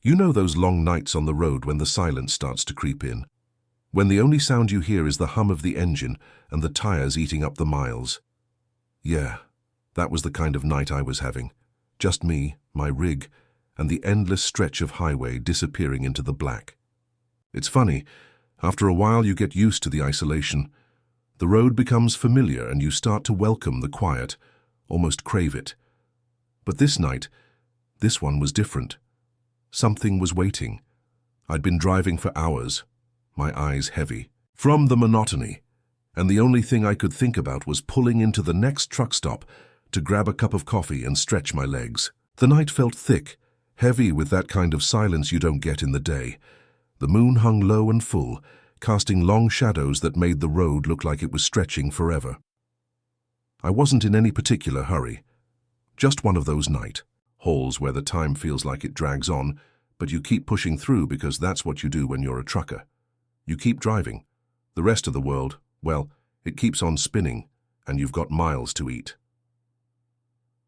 You know those long nights on the road when the silence starts to creep in? When the only sound you hear is the hum of the engine and the tires eating up the miles? Yeah, that was the kind of night I was having. Just me, my rig, and the endless stretch of highway disappearing into the black. It's funny, after a while you get used to the isolation. The road becomes familiar and you start to welcome the quiet, almost crave it. But this night, this one was different. Something was waiting. I'd been driving for hours, my eyes heavy, from the monotony, and the only thing I could think about was pulling into the next truck stop to grab a cup of coffee and stretch my legs. The night felt thick, heavy with that kind of silence you don't get in the day. The moon hung low and full, casting long shadows that made the road look like it was stretching forever. I wasn't in any particular hurry. Just one of those night hauls where the time feels like it drags on, but you keep pushing through because that's what you do when you're a trucker. You keep driving. The rest of the world, well, it keeps on spinning, and you've got miles to eat.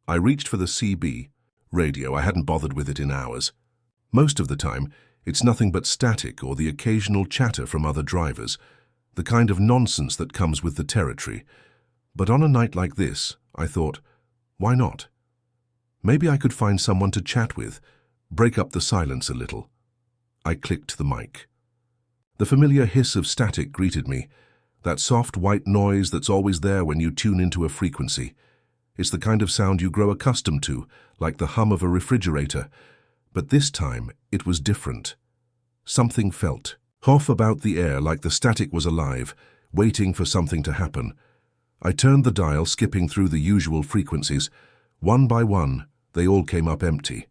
I reached for the CB radio. I hadn't bothered with it in hours. Most of the time, it's nothing but static or the occasional chatter from other drivers, the kind of nonsense that comes with the territory. But on a night like this, I thought, why not? Maybe I could find someone to chat with, break up the silence a little. I clicked the mic. The familiar hiss of static greeted me, that soft white noise that's always there when you tune into a frequency. It's the kind of sound you grow accustomed to, like the hum of a refrigerator. But this time, it was different. Something felt off about the air, like the static was alive, waiting for something to happen. I turned the dial, skipping through the usual frequencies. One by one, they all came up empty.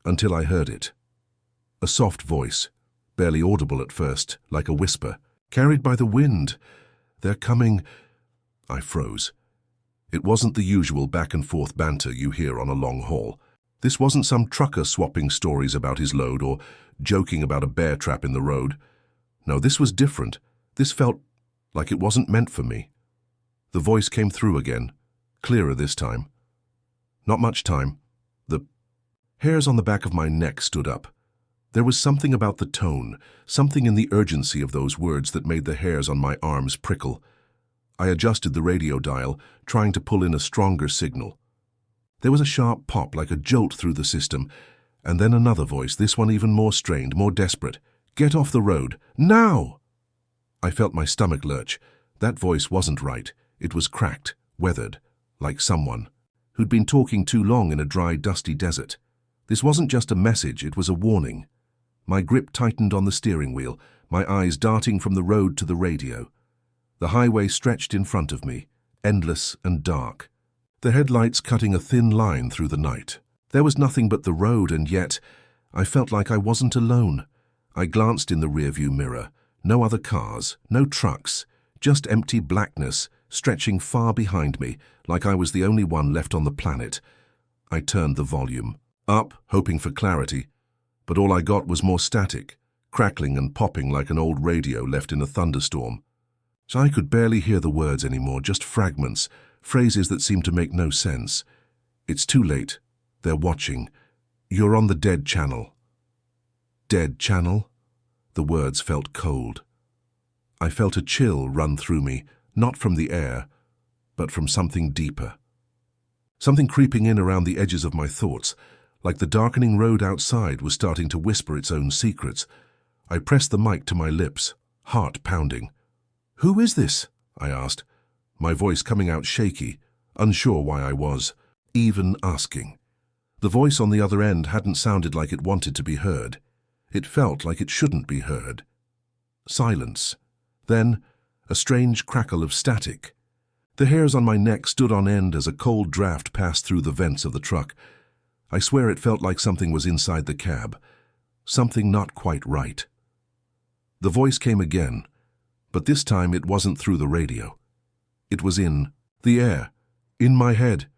Until I heard it. A soft voice, barely audible at first, like a whisper, carried by the wind. They're coming. I froze. It wasn't the usual back-and-forth banter you hear on a long haul. This wasn't some trucker swapping stories about his load or joking about a bear trap in the road. No, this was different. This felt like it wasn't meant for me. The voice came through again, clearer this time. Not much time. The hairs on the back of my neck stood up. There was something about the tone, something in the urgency of those words that made the hairs on my arms prickle. I adjusted the radio dial, trying to pull in a stronger signal. There was a sharp pop, like a jolt through the system, and then another voice, this one even more strained, more desperate. Get off the road, now! I felt my stomach lurch. That voice wasn't right. It was cracked, weathered, like someone who'd been talking too long in a dry, dusty desert. This wasn't just a message, it was a warning. My grip tightened on the steering wheel, my eyes darting from the road to the radio. The highway stretched in front of me, endless and dark, the headlights cutting a thin line through the night. There was nothing but the road, and yet I felt like I wasn't alone. I glanced in the rearview mirror. No other cars, no trucks, just empty blackness stretching far behind me, like I was the only one left on the planet. I turned the volume up, hoping for clarity, but all I got was more static, crackling and popping like an old radio left in a thunderstorm. So I could barely hear the words anymore, just fragments, phrases that seemed to make no sense. It's too late. They're watching. You're on the dead channel. Dead channel? The words felt cold. I felt a chill run through me, not from the air, but from something deeper. Something creeping in around the edges of my thoughts, like the darkening road outside was starting to whisper its own secrets. I pressed the mic to my lips, heart pounding. "Who is this?" I asked, my voice coming out shaky, unsure why I was even asking. The voice on the other end hadn't sounded like it wanted to be heard. It felt like it shouldn't be heard. Silence. Then, a strange crackle of static. The hairs on my neck stood on end as a cold draft passed through the vents of the truck. I swear it felt like something was inside the cab. Something not quite right. The voice came again, but this time it wasn't through the radio. It was in the air, in my head.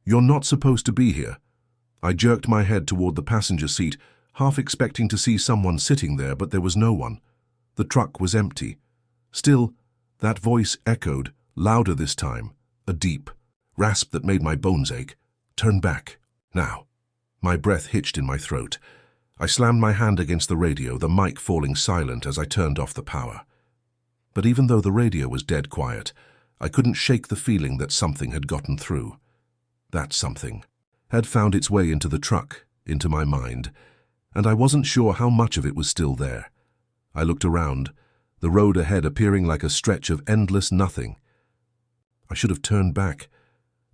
"You're not supposed to be here." I jerked my head toward the passenger seat, half expecting to see someone sitting there, but there was no one. The truck was empty. Still, that voice echoed, louder this time, a deep rasp that made my bones ache. "Turn back, now." My breath hitched in my throat. I slammed my hand against the radio, the mic falling silent as I turned off the power. But even though the radio was dead quiet, I couldn't shake the feeling that something had gotten through. That something had found its way into the truck, into my mind, and I wasn't sure how much of it was still there. I looked around, the road ahead appearing like a stretch of endless nothing. I should have turned back.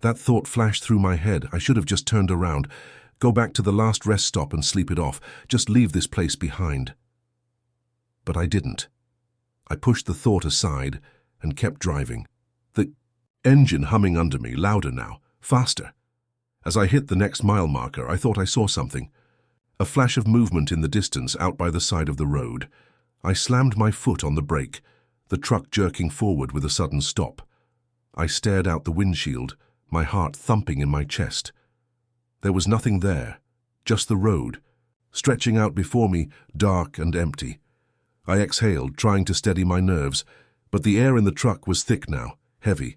That thought flashed through my head. I should have just turned around, go back to the last rest stop and sleep it off, just leave this place behind. But I didn't. I pushed the thought aside and kept driving. The engine humming under me, louder now, faster. As I hit the next mile marker, I thought I saw something. A flash of movement in the distance out by the side of the road. I slammed my foot on the brake, the truck jerking forward with a sudden stop. I stared out the windshield, my heart thumping in my chest. There was nothing there, just the road, stretching out before me, dark and empty. I exhaled, trying to steady my nerves, but the air in the truck was thick now, heavy,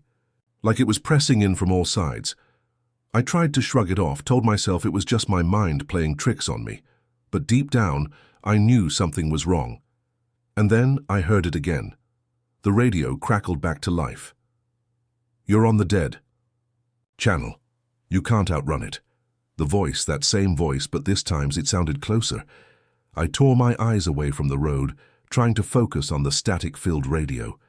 like it was pressing in from all sides. I tried to shrug it off, told myself it was just my mind playing tricks on me, but deep down, I knew something was wrong. And then I heard it again. The radio crackled back to life. "You're on the dead channel. You can't outrun it." The voice, that same voice, but this time it sounded closer. I tore my eyes away from the road, trying to focus on the static-filled radio.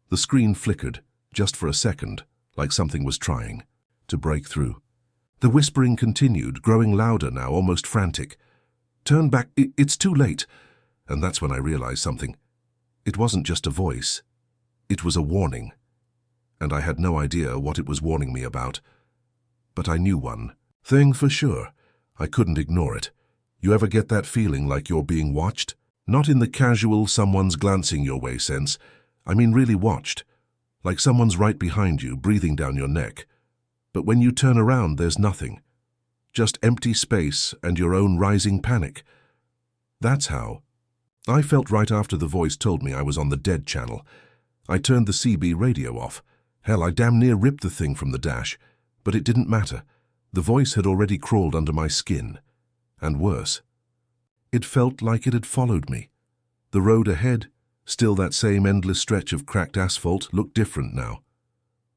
The screen flickered, just for a second, like something was trying to break through. The whispering continued, growing louder now, almost frantic. "Turn back, it's too late." And that's when I realized something. It wasn't just a voice. It was a warning. And I had no idea what it was warning me about. But I knew one thing for sure. I couldn't ignore it. You ever get that feeling like you're being watched? Not in the casual someone's glancing your way sense. I mean really watched. Like someone's right behind you, breathing down your neck. But when you turn around, there's nothing. Just empty space and your own rising panic. That's how I felt right after the voice told me I was on the dead channel. I turned the CB radio off. Hell, I damn near ripped the thing from the dash. But it didn't matter. The voice had already crawled under my skin. And worse, it felt like it had followed me. The road ahead, still that same endless stretch of cracked asphalt, looked different now.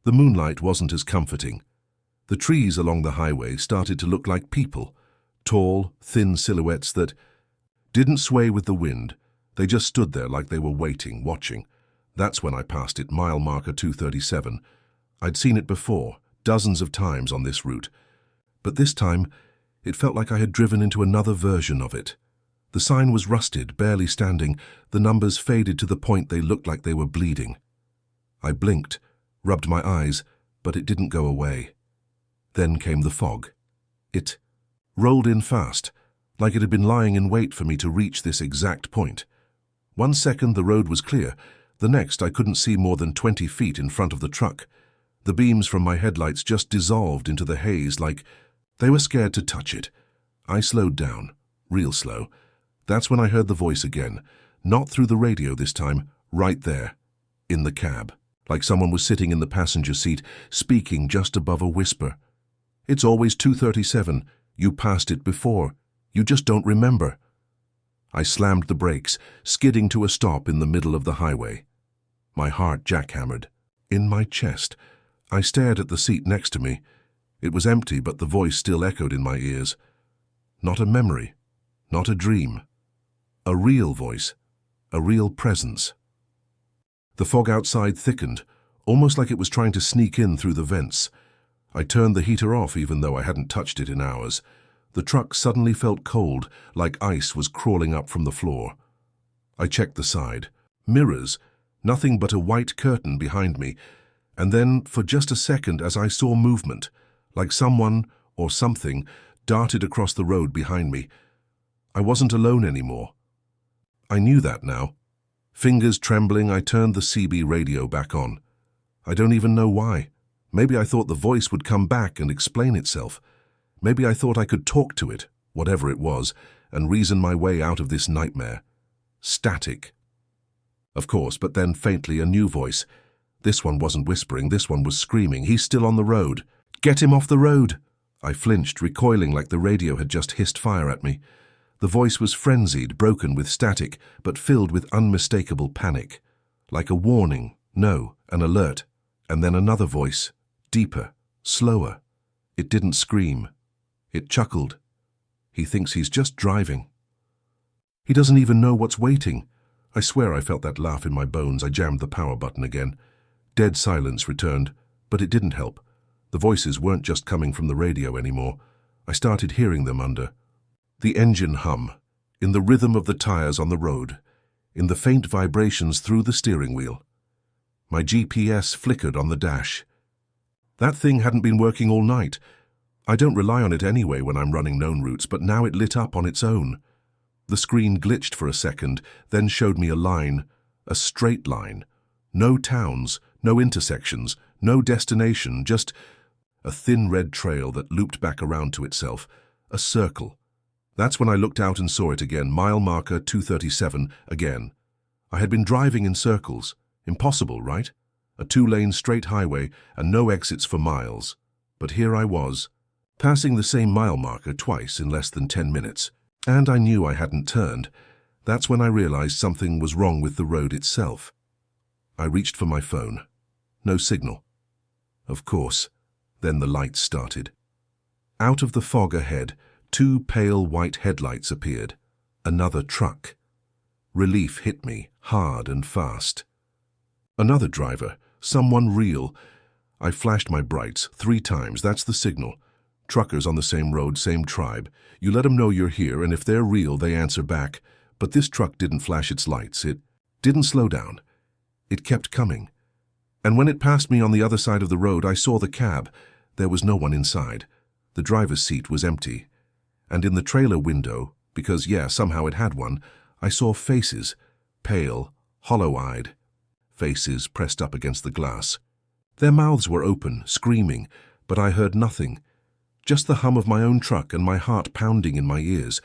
The moonlight wasn't as comforting. The trees along the highway started to look like people, tall, thin silhouettes that didn't sway with the wind. They just stood there like they were waiting, watching. That's when I passed it, mile marker 237. I'd seen it before, dozens of times on this route. But this time, it felt like I had driven into another version of it. The sign was rusted, barely standing. The numbers faded to the point they looked like they were bleeding. I blinked, rubbed my eyes, but it didn't go away. Then came the fog. It rolled in fast, like it had been lying in wait for me to reach this exact point. 1 second the road was clear. The next I couldn't see more than 20 feet in front of the truck. The beams from my headlights just dissolved into the haze like they were scared to touch it. I slowed down, real slow. That's when I heard the voice again, not through the radio this time, right there, in the cab, like someone was sitting in the passenger seat, speaking just above a whisper. "It's always 237. You passed it before. You just don't remember." I slammed the brakes, skidding to a stop in the middle of the highway. My heart jackhammered. In my chest, I stared at the seat next to me. It was empty, but the voice still echoed in my ears. Not a memory, not a dream. A real voice, a real presence. The fog outside thickened, almost like it was trying to sneak in through the vents. I turned the heater off even though I hadn't touched it in hours. The truck suddenly felt cold, like ice was crawling up from the floor. I checked the side. Mirrors, nothing but a white curtain behind me. And then, for just a second, as I saw movement, like someone or something darted across the road behind me. I wasn't alone anymore. I knew that now. Fingers trembling, I turned the CB radio back on. I don't even know why. Maybe I thought the voice would come back and explain itself. Maybe I thought I could talk to it, whatever it was, and reason my way out of this nightmare. Static. Of course, but then faintly a new voice. This one wasn't whispering, this one was screaming. "He's still on the road. Get him off the road!" I flinched, recoiling like the radio had just hissed fire at me. The voice was frenzied, broken with static, but filled with unmistakable panic. Like a warning, no, an alert, and then another voice, deeper, slower. It didn't scream. It chuckled. He thinks he's just driving. He doesn't even know what's waiting. I swear I felt that laugh in my bones. I jammed the power button again. Dead silence returned, but it didn't help. The voices weren't just coming from the radio anymore. I started hearing them under the engine hum, in the rhythm of the tires on the road, in the faint vibrations through the steering wheel. My GPS flickered on the dash. That thing hadn't been working all night. I don't rely on it anyway when I'm running known routes, but now it lit up on its own. The screen glitched for a second, then showed me a line, a straight line. No towns, no intersections, no destination, just a thin red trail that looped back around to itself, a circle. That's when I looked out and saw it again, mile marker 237 again. I had been driving in circles. Impossible, right? A 2-lane straight highway and no exits for miles. But here I was, passing the same mile marker twice in less than 10 minutes. And I knew I hadn't turned. That's when I realized something was wrong with the road itself. I reached for my phone. No signal. Of course. Then the lights started. Out of the fog ahead, 2 pale white headlights appeared. Another truck. Relief hit me, hard and fast. Another driver, someone real. I flashed my brights 3 times, that's the signal. Truckers on the same road, same tribe. You let them know you're here, and if they're real, they answer back. But this truck didn't flash its lights. It didn't slow down. It kept coming. And when it passed me on the other side of the road, I saw the cab. There was no one inside. The driver's seat was empty. And in the trailer window, because, somehow it had one, I saw faces, pale, hollow-eyed. Faces pressed up against the glass. Their mouths were open, screaming, but I heard nothing. Just the hum of my own truck and my heart pounding in my ears.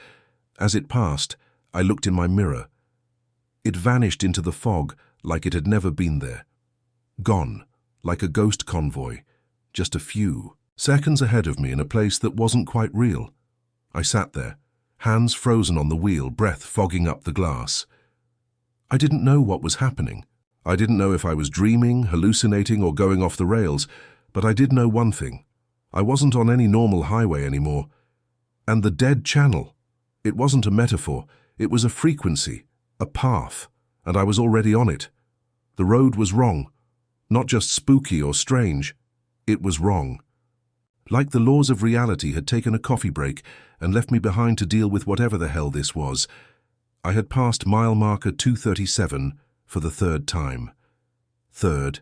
As it passed, I looked in my mirror. It vanished into the fog like it had never been there. Gone, like a ghost convoy, just a few seconds ahead of me in a place that wasn't quite real. I sat there, hands frozen on the wheel, breath fogging up the glass. I didn't know what was happening. I didn't know if I was dreaming, hallucinating, or going off the rails, but I did know one thing. I wasn't on any normal highway anymore. And the dead channel, it wasn't a metaphor, it was a frequency, a path, and I was already on it. The road was wrong. Not just spooky or strange, it was wrong. Like the laws of reality had taken a coffee break and left me behind to deal with whatever the hell this was. I had passed mile marker 237 for the 3rd time. 3rd.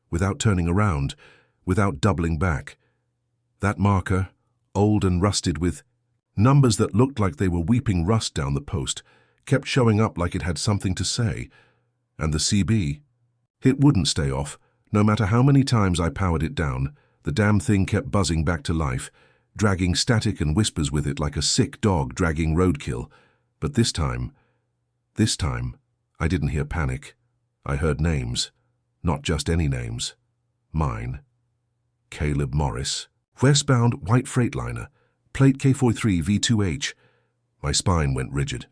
Without turning around, without doubling back. That marker, old and rusted with numbers that looked like they were weeping rust down the post, kept showing up like it had something to say. And the CB, it wouldn't stay off. No matter how many times I powered it down, the damn thing kept buzzing back to life, dragging static and whispers with it like a sick dog dragging roadkill. But this time, I didn't hear panic. I heard names. Not just any names. Mine. Caleb Morris. Westbound white freightliner. Plate K43 V2H. My spine went rigid.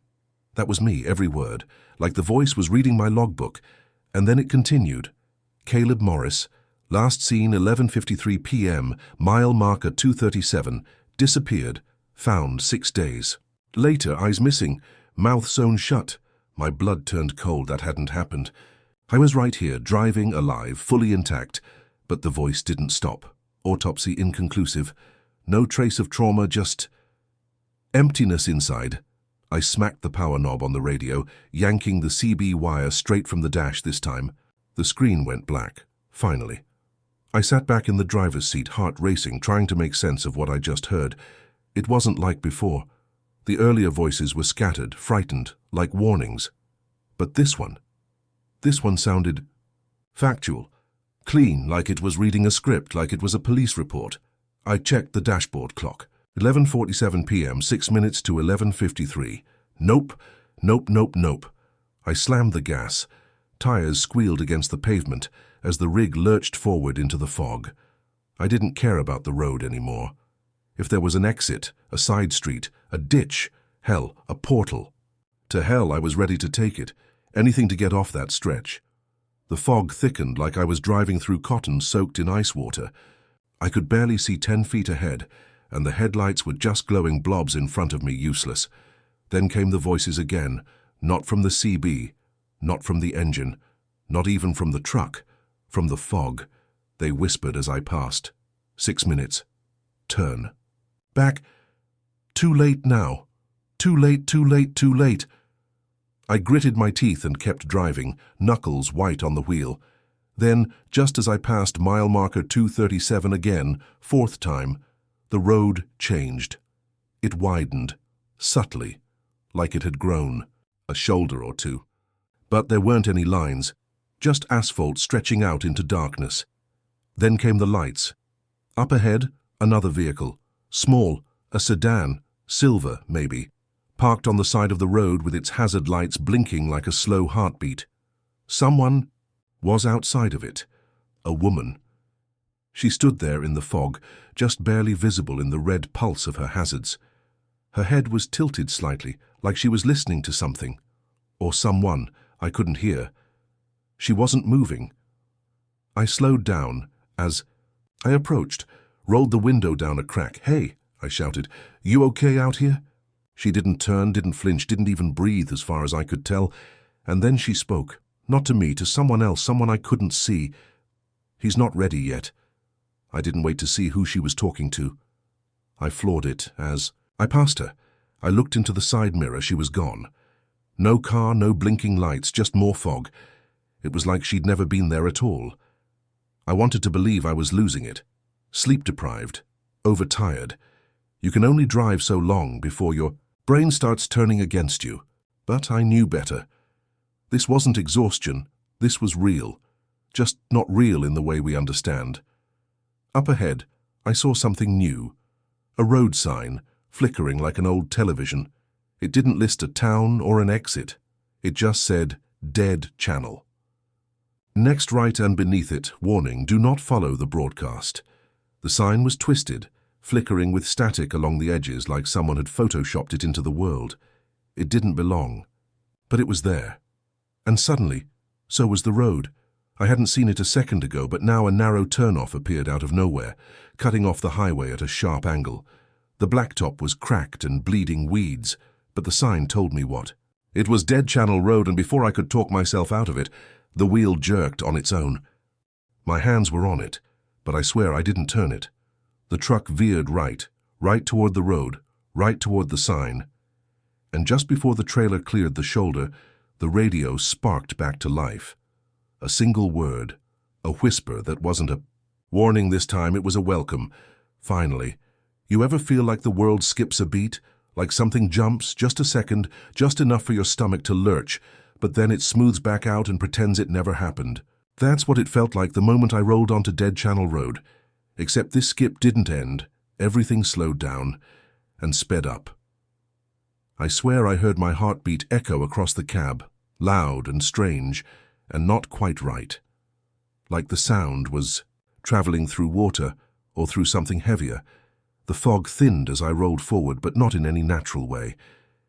That was me, every word, like the voice was reading my logbook. And then it continued. Caleb Morris, last seen 11:53 p.m., mile marker 237, disappeared, found 6 days. Later, eyes missing, mouth sewn shut. My blood turned cold. That hadn't happened. I was right here, driving, alive, fully intact, but the voice didn't stop. Autopsy inconclusive. No trace of trauma, just emptiness inside. I smacked the power knob on the radio, yanking the CB wire straight from the dash this time. The screen went black, finally. I sat back in the driver's seat, heart racing, trying to make sense of what I just heard. It wasn't like before. The earlier voices were scattered, frightened, like warnings. But this one sounded factual, clean, like it was reading a script, like it was a police report. I checked the dashboard clock. 11:47 p.m., 6 minutes to 11:53. Nope. I slammed the gas. Tires squealed against the pavement as the rig lurched forward into the fog. I didn't care about the road anymore. If there was an exit, a side street, a ditch, Hell, a portal. To hell I was ready to take it, anything to get off that stretch. The fog thickened like I was driving through cotton soaked in ice water. I could barely see 10 feet ahead, and the headlights were just glowing blobs in front of me, useless. Then came the voices again, not from the CB, not from the engine, not even from the truck, from the fog. They whispered as I passed. 6 minutes. Turn. Back. Too late now. Too late, too late, too late. I gritted my teeth and kept driving, knuckles white on the wheel. Then, just as I passed mile marker 237 again, 4th time, the road changed. It widened, subtly, like it had grown, a shoulder or two. But there weren't any lines, just asphalt stretching out into darkness. Then came the lights. Up ahead, another vehicle, small, a sedan, silver maybe, parked on the side of the road with its hazard lights blinking like a slow heartbeat. Someone was outside of it, a woman. She stood there in the fog, just barely visible in the red pulse of her hazards. Her head was tilted slightly, like she was listening to something, or someone I couldn't hear. She wasn't moving. I slowed down as I approached, rolled the window down a crack. "Hey," I shouted, "you okay out here?" She didn't turn, didn't flinch, didn't even breathe as far as I could tell. And then she spoke, not to me, to someone else, someone I couldn't see. "He's not ready yet." I didn't wait to see who she was talking to. I floored it as I passed her. I looked into the side mirror. She was gone. No car, no blinking lights, just more fog. It was like she'd never been there at all. I wanted to believe I was losing it. Sleep-deprived, overtired. You can only drive so long before your brain starts turning against you. But I knew better. This wasn't exhaustion. This was real. Just not real in the way we understand. Up ahead, I saw something new. A road sign, flickering like an old television. It didn't list a town or an exit. It just said, "Dead Channel." Next right and beneath it, warning, do not follow the broadcast. The sign was twisted, flickering with static along the edges like someone had photoshopped it into the world. It didn't belong. But it was there. And suddenly, so was the road. I hadn't seen it a second ago, but now a narrow turnoff appeared out of nowhere, cutting off the highway at a sharp angle. The blacktop was cracked and bleeding weeds, but the sign told me what. It was Dead Channel Road, and before I could talk myself out of it, the wheel jerked on its own. My hands were on it, but I swear I didn't turn it. The truck veered right toward the road, right toward the sign. And just before the trailer cleared the shoulder, the radio sparked back to life. A single word, a whisper that wasn't a warning this time, it was a welcome. Finally. You ever feel like the world skips a beat? Like something jumps, just a second, just enough for your stomach to lurch, but then it smooths back out and pretends it never happened. That's what it felt like the moment I rolled onto Dead Channel Road. Except this skip didn't end. Everything slowed down and sped up. I swear I heard my heartbeat echo across the cab, loud and strange, and not quite right. Like the sound was traveling through water or through something heavier. The fog thinned as I rolled forward, but not in any natural way.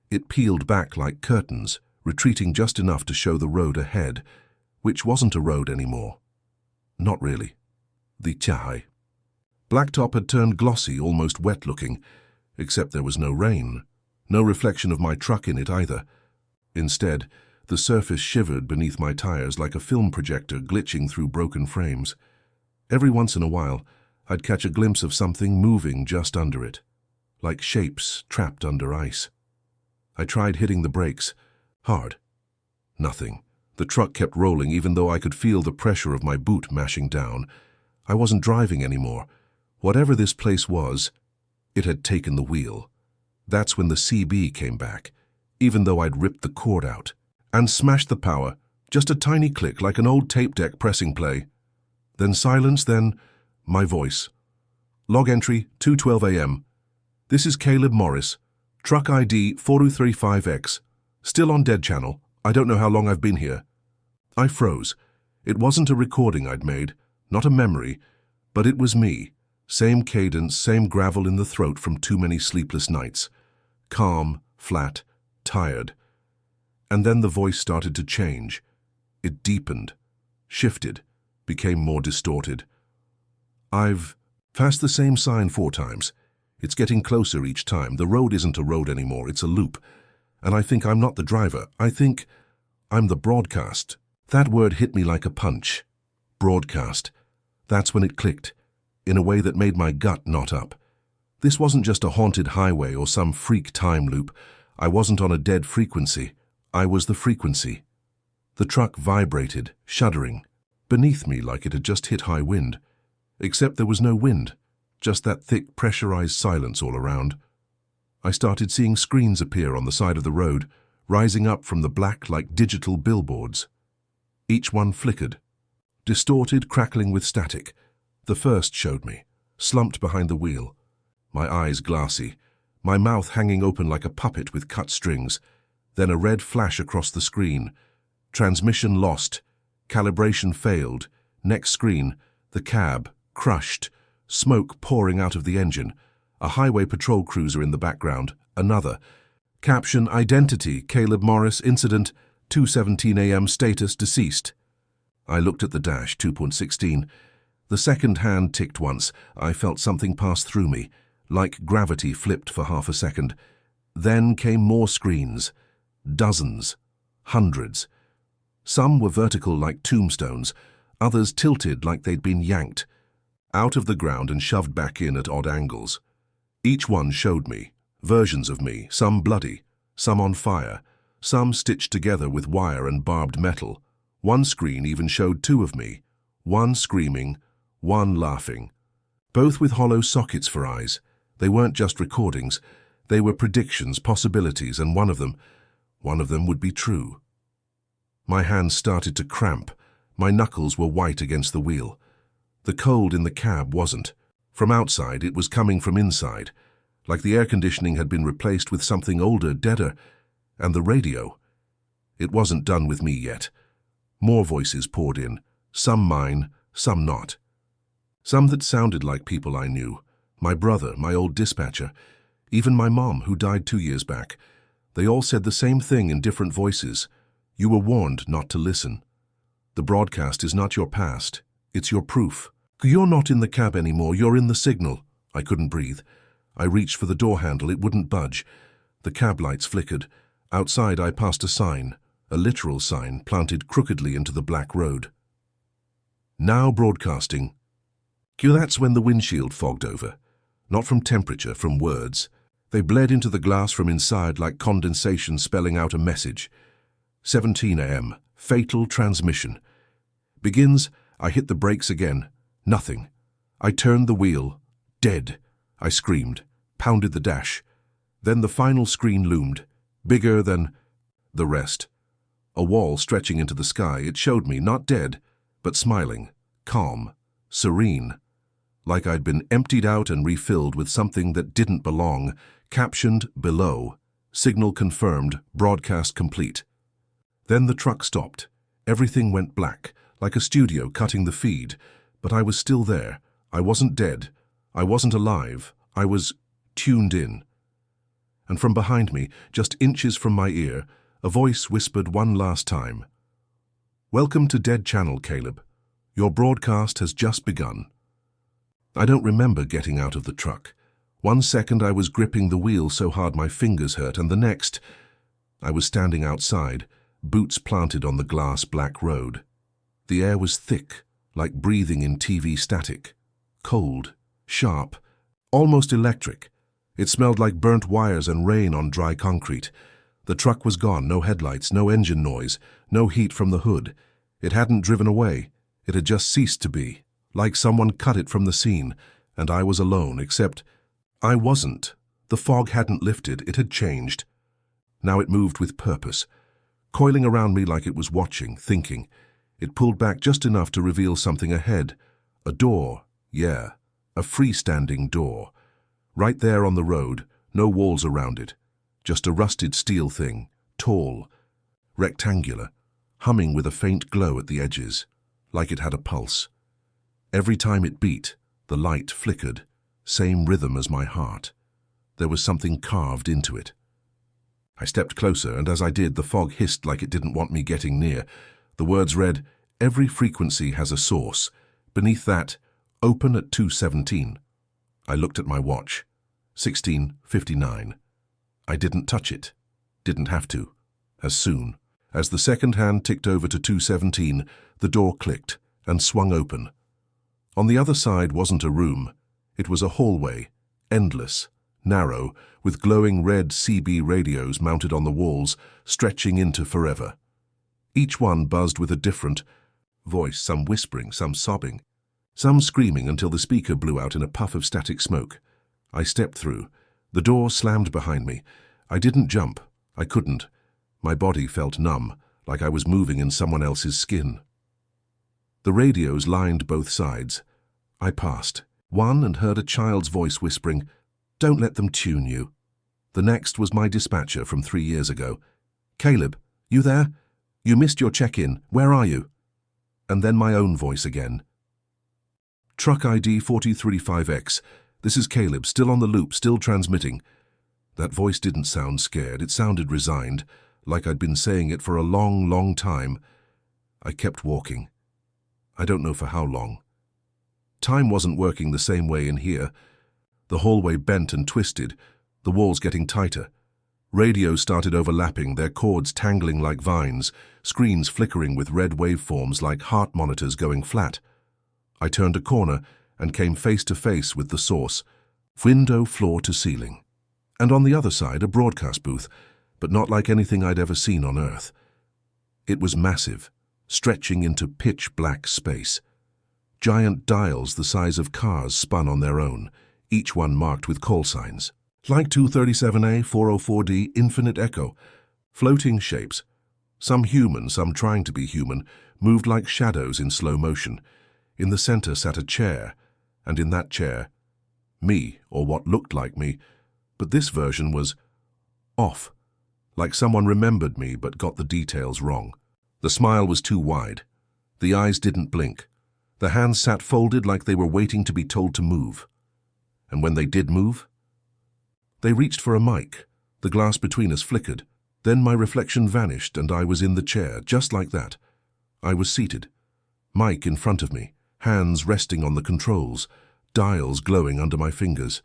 It peeled back like curtains, retreating just enough to show the road ahead, which wasn't a road anymore. Not really. The Chahai. Blacktop had turned glossy, almost wet-looking, except there was no rain, no reflection of my truck in it either. Instead, the surface shivered beneath my tires like a film projector glitching through broken frames. Every once in a while, I'd catch a glimpse of something moving just under it, like shapes trapped under ice. I tried hitting the brakes, hard. Nothing. The truck kept rolling even though I could feel the pressure of my boot mashing down. I wasn't driving anymore. Whatever this place was, it had taken the wheel. That's when the CB came back, even though I'd ripped the cord out, and smashed the power, just a tiny click like an old tape deck pressing play. Then silence, then my voice. Log entry, 2:12 a.m. This is Caleb Morris, truck ID 4035X, still on Dead Channel. I don't know how long I've been here. I froze. It wasn't a recording I'd made, not a memory, but it was me. Same cadence, same gravel in the throat from too many sleepless nights. Calm, flat, tired. And then the voice started to change. It deepened, shifted, became more distorted. "I've passed the same sign 4 times. It's getting closer each time. The road isn't a road anymore, it's a loop. And I think I'm not the driver. I think I'm the broadcast." That word hit me like a punch. Broadcast. That's when it clicked, in a way that made my gut knot up. This wasn't just a haunted highway or some freak time loop. I wasn't on a dead frequency. I was the frequency. The truck vibrated, shuddering, beneath me like it had just hit high wind. Except there was no wind, just that thick, pressurized silence all around. I started seeing screens appear on the side of the road, rising up from the black like digital billboards. Each one flickered, distorted, crackling with static. The first showed me, slumped behind the wheel, my eyes glassy, my mouth hanging open like a puppet with cut strings. Then a red flash across the screen. Transmission lost. Calibration failed. Next screen, the cab, crushed, smoke pouring out of the engine. A highway patrol cruiser in the background. Another. Caption: Identity, Caleb Morris, incident, 2:17 a.m., status deceased. I looked at the dash, 2.16. The second hand ticked once. I felt something pass through me, like gravity flipped for half a second. Then came more screens. Dozens. Hundreds. Some were vertical like tombstones, others tilted like they'd been yanked out of the ground and shoved back in at odd angles. Each one showed me, versions of me, some bloody, some on fire, some stitched together with wire and barbed metal. One screen even showed 2 of me, one screaming, one laughing. Both with hollow sockets for eyes. They weren't just recordings, they were predictions, possibilities, and one of them would be true. My hands started to cramp. My knuckles were white against the wheel. The cold in the cab wasn't. From outside, it was coming from inside, like the air conditioning had been replaced with something older, deader. And the radio. It wasn't done with me yet. More voices poured in, some mine, some not. Some that sounded like people I knew. My brother, my old dispatcher, even my mom, who died 2 years back. They all said the same thing in different voices. You were warned not to listen. The broadcast is not your past. It's your proof. You're not in the cab anymore. You're in the signal. I couldn't breathe. I reached for the door handle. It wouldn't budge. The cab lights flickered. Outside, I passed a sign, a literal sign planted crookedly into the black road. Now broadcasting. That's when the windshield fogged over. Not from temperature, from words. They bled into the glass from inside like condensation spelling out a message. 17 a.m. Fatal transmission. Begins. I hit the brakes again. Nothing. I turned the wheel. Dead. I screamed. Pounded the dash. Then the final screen loomed. Bigger than the rest. A wall stretching into the sky. It showed me, not dead, but smiling, calm, serene. Like I'd been emptied out and refilled with something that didn't belong. Captioned below. Signal confirmed. Broadcast complete. Then the truck stopped. Everything went black, like a studio cutting the feed. But I was still there. I wasn't dead. I wasn't alive. I was tuned in. And from behind me, just inches from my ear, a voice whispered one last time. "Welcome to Dead Channel, Caleb. Your broadcast has just begun." I don't remember getting out of the truck. 1 second I was gripping the wheel so hard my fingers hurt, and the next, I was standing outside, boots planted on the glass black road. The air was thick, like breathing in TV static. Cold, sharp, almost electric. It smelled like burnt wires and rain on dry concrete. The truck was gone, no headlights, no engine noise, no heat from the hood. It hadn't driven away. It had just ceased to be, like someone cut it from the scene, and I was alone, except I wasn't. The fog hadn't lifted, it had changed. Now it moved with purpose, coiling around me like it was watching, thinking. It pulled back just enough to reveal something ahead. A door, yeah, a freestanding door. Right there on the road, no walls around it. Just a rusted steel thing, tall, rectangular, humming with a faint glow at the edges, like it had a pulse. Every time it beat, the light flickered, same rhythm as my heart. There was something carved into it. I stepped closer, and as I did, the fog hissed like it didn't want me getting near. The words read, "Every frequency has a source." Beneath that, "Open at 2:17. I looked at my watch. 16:59. I didn't touch it. Didn't have to. As soon as the second hand ticked over to 2:17, the door clicked and swung open. On the other side wasn't a room. It was a hallway, endless, narrow, with glowing red CB radios mounted on the walls, stretching into forever. Each one buzzed with a different voice, some whispering, some sobbing, some screaming until the speaker blew out in a puff of static smoke. I stepped through. The door slammed behind me. I didn't jump. I couldn't. My body felt numb, like I was moving in someone else's skin. The radios lined both sides. I passed one and heard a child's voice whispering, "Don't let them tune you." The next was my dispatcher from 3 years ago. "Caleb, you there? You missed your check-in. Where are you?" And then my own voice again. "Truck ID 435X. This is Caleb, still on the loop, still transmitting." That voice didn't sound scared. It sounded resigned, like I'd been saying it for a long, long time. I kept walking. I don't know for how long. Time wasn't working the same way in here. The hallway bent and twisted, the walls getting tighter. Radios started overlapping, their cords tangling like vines, screens flickering with red waveforms like heart monitors going flat. I turned a corner and came face to face with the source, window floor to ceiling. And on the other side, a broadcast booth, but not like anything I'd ever seen on Earth. It was massive, stretching into pitch-black space. Giant dials the size of cars spun on their own, each one marked with call signs. Like 237A, 404D, Infinite Echo. Floating shapes, some human, some trying to be human, moved like shadows in slow motion. In the center sat a chair, and in that chair, me, or what looked like me, but this version was off, like someone remembered me but got the details wrong. The smile was too wide. The eyes didn't blink. The hands sat folded like they were waiting to be told to move. And when they did move, they reached for a mic. The glass between us flickered. Then my reflection vanished and I was in the chair, just like that. I was seated. Mic in front of me, hands resting on the controls, dials glowing under my fingers.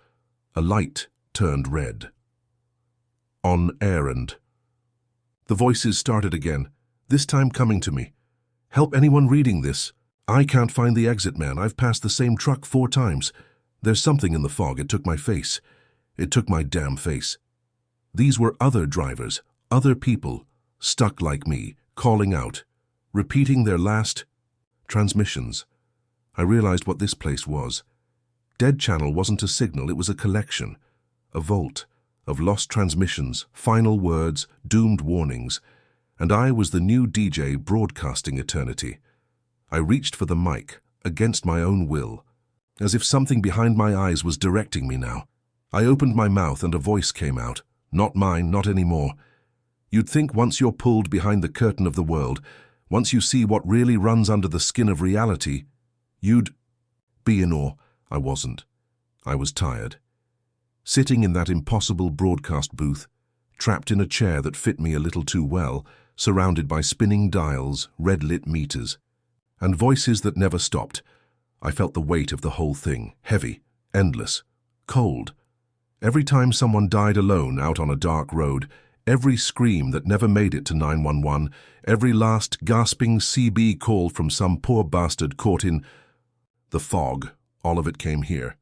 A light turned red. On errand. The voices started again, this time coming to me. "Help anyone reading this. I can't find the exit, man. I've passed the same truck 4 times. There's something in the fog. It took my face. It took my damn face." These were other drivers, other people, stuck like me, calling out, repeating their last transmissions. I realized what this place was. Dead Channel wasn't a signal, it was a collection, a vault of lost transmissions, final words, doomed warnings, and I was the new DJ broadcasting eternity. I reached for the mic, against my own will, as if something behind my eyes was directing me now. I opened my mouth and a voice came out, not mine, not anymore. You'd think once you're pulled behind the curtain of the world, once you see what really runs under the skin of reality, you'd be in awe. I wasn't. I was tired. Sitting in that impossible broadcast booth, trapped in a chair that fit me a little too well, surrounded by spinning dials, red-lit meters, and voices that never stopped. I felt the weight of the whole thing, heavy, endless, cold. Every time someone died alone out on a dark road, every scream that never made it to 911, every last gasping CB call from some poor bastard caught in the fog, all of it came here.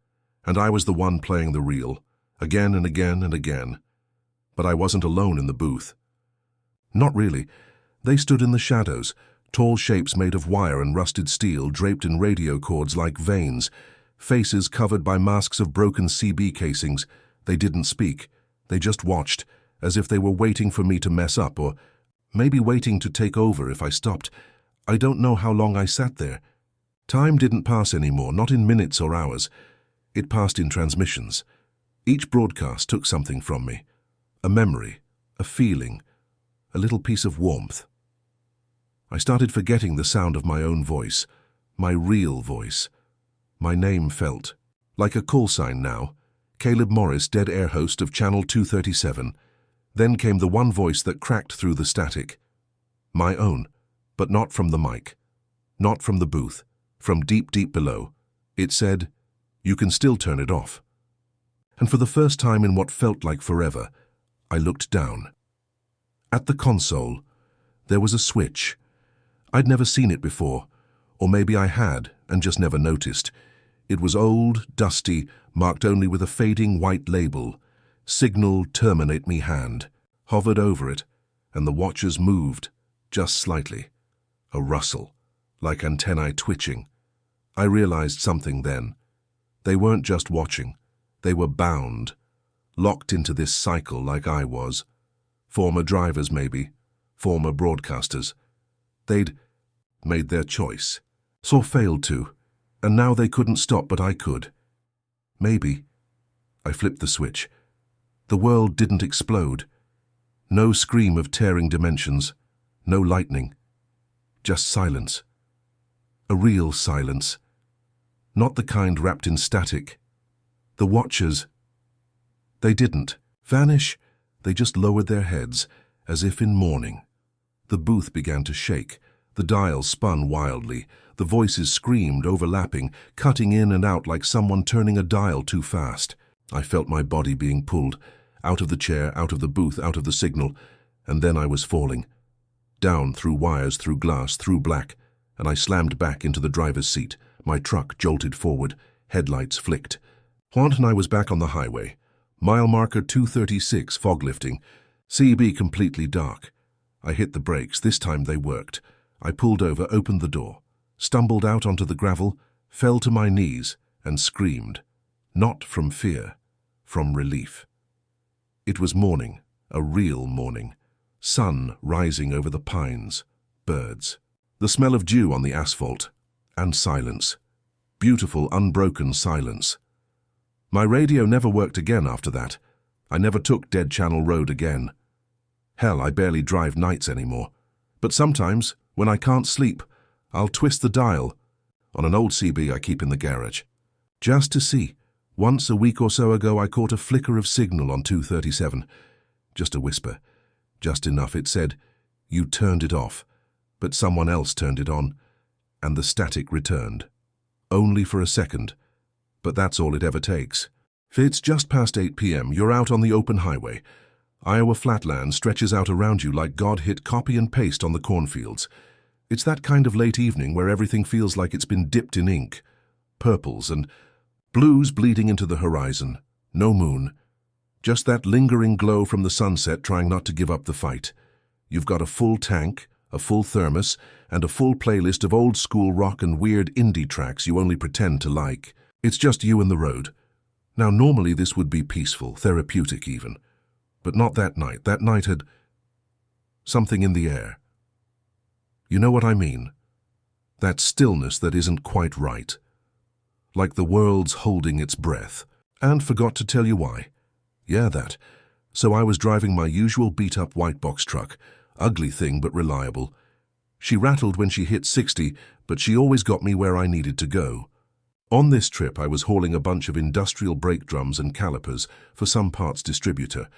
And I was the one playing the reel, again and again and again. But I wasn't alone in the booth. Not really. They stood in the shadows, tall shapes made of wire and rusted steel draped in radio cords like veins, faces covered by masks of broken CB casings. They didn't speak. They just watched, as if they were waiting for me to mess up, or maybe waiting to take over if I stopped. I don't know how long I sat there. Time didn't pass anymore, not in minutes or hours. It passed in transmissions. Each broadcast took something from me. A memory, a feeling, a little piece of warmth. I started forgetting the sound of my own voice, my real voice. My name felt like a call sign now. Caleb Morris, dead air host of Channel 237. Then came the one voice that cracked through the static. My own, but not from the mic, not from the booth, from deep, deep below. It said, "You can still turn it off." And for the first time in what felt like forever, I looked down. At the console, there was a switch. I'd never seen it before, or maybe I had and just never noticed. It was old, dusty, marked only with a fading white label. Signal terminate me hand. Hovered over it, and the watchers moved, just slightly. A rustle, like antennae twitching. I realized something then. They weren't just watching. They were bound, locked into this cycle like I was. Former drivers, maybe. Former broadcasters. They'd made their choice, or failed to, and now they couldn't stop, but I could. Maybe. I flipped the switch. The world didn't explode. No scream of tearing dimensions. No lightning. Just silence. A real silence. Not the kind wrapped in static. The watchers, they didn't vanish. They just lowered their heads, as if in mourning. The booth began to shake. The dial spun wildly. The voices screamed, overlapping, cutting in and out like someone turning a dial too fast. I felt my body being pulled, out of the chair, out of the booth, out of the signal, and then I was falling. Down through wires, through glass, through black, and I slammed back into the driver's seat. My truck jolted forward. Headlights flicked. Juan and I was back on the highway. Mile marker 236, fog lifting. CB completely dark. I hit the brakes. This time they worked. I pulled over, opened the door, stumbled out onto the gravel, fell to my knees, and screamed. Not from fear, from relief. It was morning, a real morning. Sun rising over the pines, birds. The smell of dew on the asphalt, and silence. Beautiful, unbroken silence. My radio never worked again after that. I never took Dead Channel Road again. Hell, I barely drive nights anymore. But sometimes, when I can't sleep, I'll twist the dial on an old CB I keep in the garage. Just to see. Once a week or so ago I caught a flicker of signal on 237. Just a whisper. Just enough. It said, "You turned it off." But someone else turned it on, and the static returned. Only for a second. But that's all it ever takes. It's just past 8 p.m. You're out on the open highway. Iowa flatland stretches out around you like God hit copy and paste on the cornfields. It's that kind of late evening where everything feels like it's been dipped in ink. Purples and blues bleeding into the horizon. No moon. Just that lingering glow from the sunset trying not to give up the fight. You've got a full tank, a full thermos, and a full playlist of old-school rock and weird indie tracks you only pretend to like. It's just you and the road. Now, normally this would be peaceful, therapeutic even. But not that night. That night had something in the air. You know what I mean? That stillness that isn't quite right. Like the world's holding its breath. And forgot to tell you why. Yeah, that. So I was driving my usual beat-up white box truck. Ugly thing, but reliable. She rattled when she hit 60, but she always got me where I needed to go. On this trip, I was hauling a bunch of industrial brake drums and calipers for some parts distributor.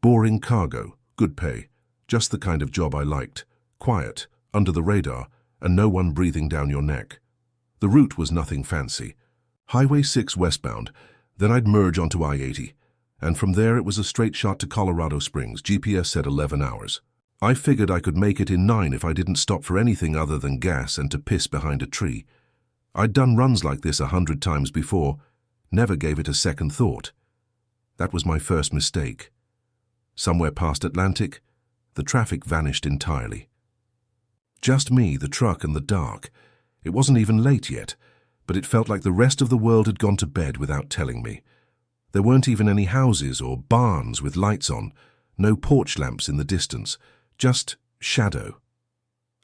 Boring cargo, good pay, just the kind of job I liked. Quiet, under the radar, and no one breathing down your neck. The route was nothing fancy. Highway 6 westbound, then I'd merge onto I-80, and from there it was a straight shot to Colorado Springs. GPS said 11 hours. I figured I could make it in 9 if I didn't stop for anything other than gas and to piss behind a tree. I'd done runs like this 100 times before, never gave it a second thought. That was my first mistake. Somewhere past Atlantic, the traffic vanished entirely. Just me, the truck, and the dark. It wasn't even late yet, but it felt like the rest of the world had gone to bed without telling me. There weren't even any houses or barns with lights on, no porch lamps in the distance, just shadow.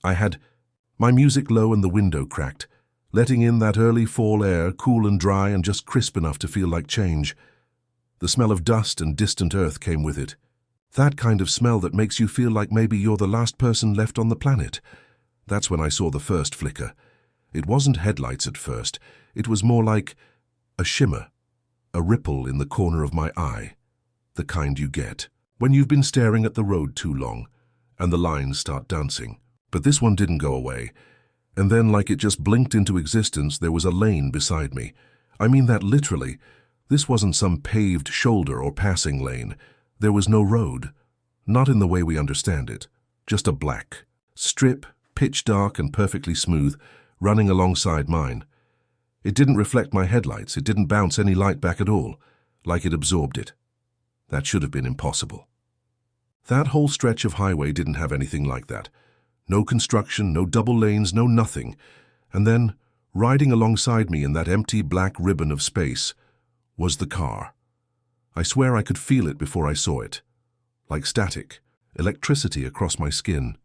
I had my music low and the window cracked, letting in that early fall air, cool and dry and just crisp enough to feel like change. The smell of dust and distant earth came with it. That kind of smell that makes you feel like maybe you're the last person left on the planet. That's when I saw the first flicker. It wasn't headlights at first. It was more like a shimmer, a ripple in the corner of my eye, the kind you get When you've been staring at the road too long, and the lines start dancing. But this one didn't go away. And then, like it just blinked into existence, there was a lane beside me. I mean that literally. This wasn't some paved shoulder or passing lane. There was no road. Not in the way we understand it. Just a black strip, pitch dark and perfectly smooth, running alongside mine. It didn't reflect my headlights. It didn't bounce any light back at all, like it absorbed it. That should have been impossible. That whole stretch of highway didn't have anything like that. No construction, no double lanes, no nothing. And then, riding alongside me in that empty black ribbon of space, was the car. I swear I could feel it before I saw it. Like static, electricity across my skin.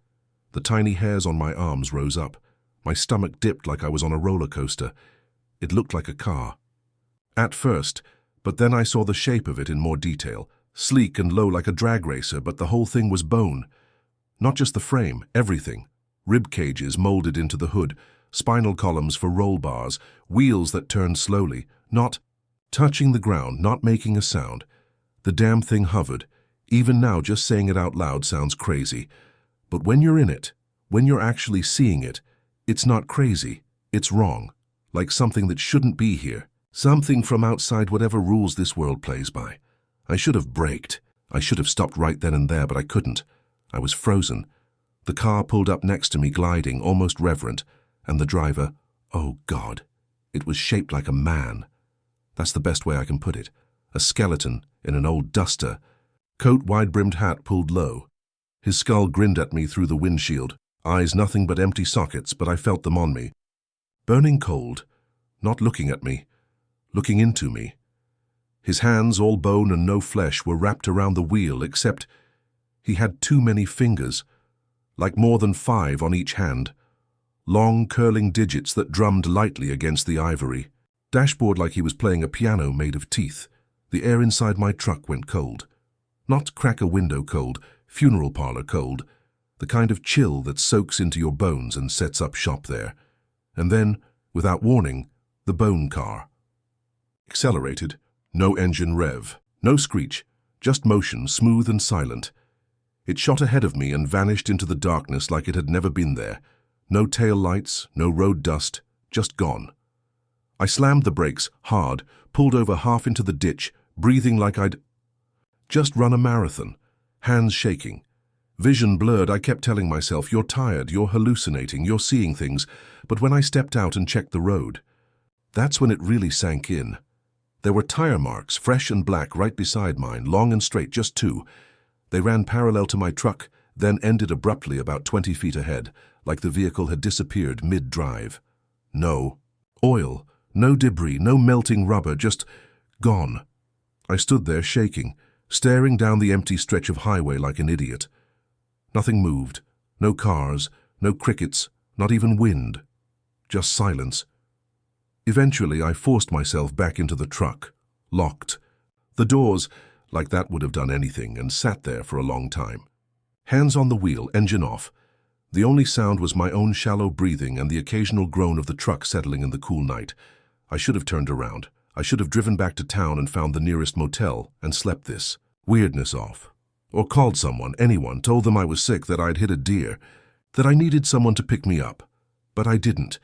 The tiny hairs on my arms rose up. My stomach dipped like I was on a roller coaster. It looked like a car. At first, but then I saw the shape of it in more detail. Sleek and low like a drag racer, but the whole thing was bone. Not just the frame, everything. Rib cages molded into the hood, spinal columns for roll bars, wheels that turned slowly, not touching the ground, not making a sound. The damn thing hovered. Even now, just saying it out loud sounds crazy. But when you're in it, when you're actually seeing it, it's not crazy. It's wrong. Like something that shouldn't be here. Something from outside whatever rules this world plays by. I should have braked. I should have stopped right then and there, but I couldn't. I was frozen. The car pulled up next to me, gliding, almost reverent, and the driver, oh God, it was shaped like a man. That's the best way I can put it. A skeleton in an old duster. Coat, wide-brimmed hat pulled low. His skull grinned at me through the windshield. Eyes nothing but empty sockets, but I felt them on me. Burning cold, not looking at me, looking into me. His hands, all bone and no flesh, were wrapped around the wheel, except he had too many fingers, like more than 5 on each hand. Long, curling digits that drummed lightly against the ivory. Dashboard like he was playing a piano made of teeth. The air inside my truck went cold. Not cracker window cold, funeral parlor cold. The kind of chill that soaks into your bones and sets up shop there. And then, without warning, the bone car. Accelerated. No engine rev, no screech, just motion, smooth and silent. It shot ahead of me and vanished into the darkness like it had never been there. No tail lights, no road dust, just gone. I slammed the brakes, hard, pulled over half into the ditch, breathing like I'd just run a marathon, hands shaking. Vision blurred, I kept telling myself, you're tired, you're hallucinating, you're seeing things. But when I stepped out and checked the road, that's when it really sank in. There were tire marks, fresh and black, right beside mine, long and straight, just 2. They ran parallel to my truck, then ended abruptly about 20 feet ahead, like the vehicle had disappeared mid-drive. No oil, no debris, no melting rubber, just gone. I stood there shaking, staring down the empty stretch of highway like an idiot. Nothing moved, no cars, no crickets, not even wind. Just silence. Eventually, I forced myself back into the truck, locked. The doors, like that would have done anything, and sat there for a long time. Hands on the wheel, engine off. The only sound was my own shallow breathing and the occasional groan of the truck settling in the cool night. I should have turned around. I should have driven back to town and found the nearest motel and slept this weirdness off. Or called someone, anyone, told them I was sick, that I'd hit a deer, that I needed someone to pick me up. But I didn't.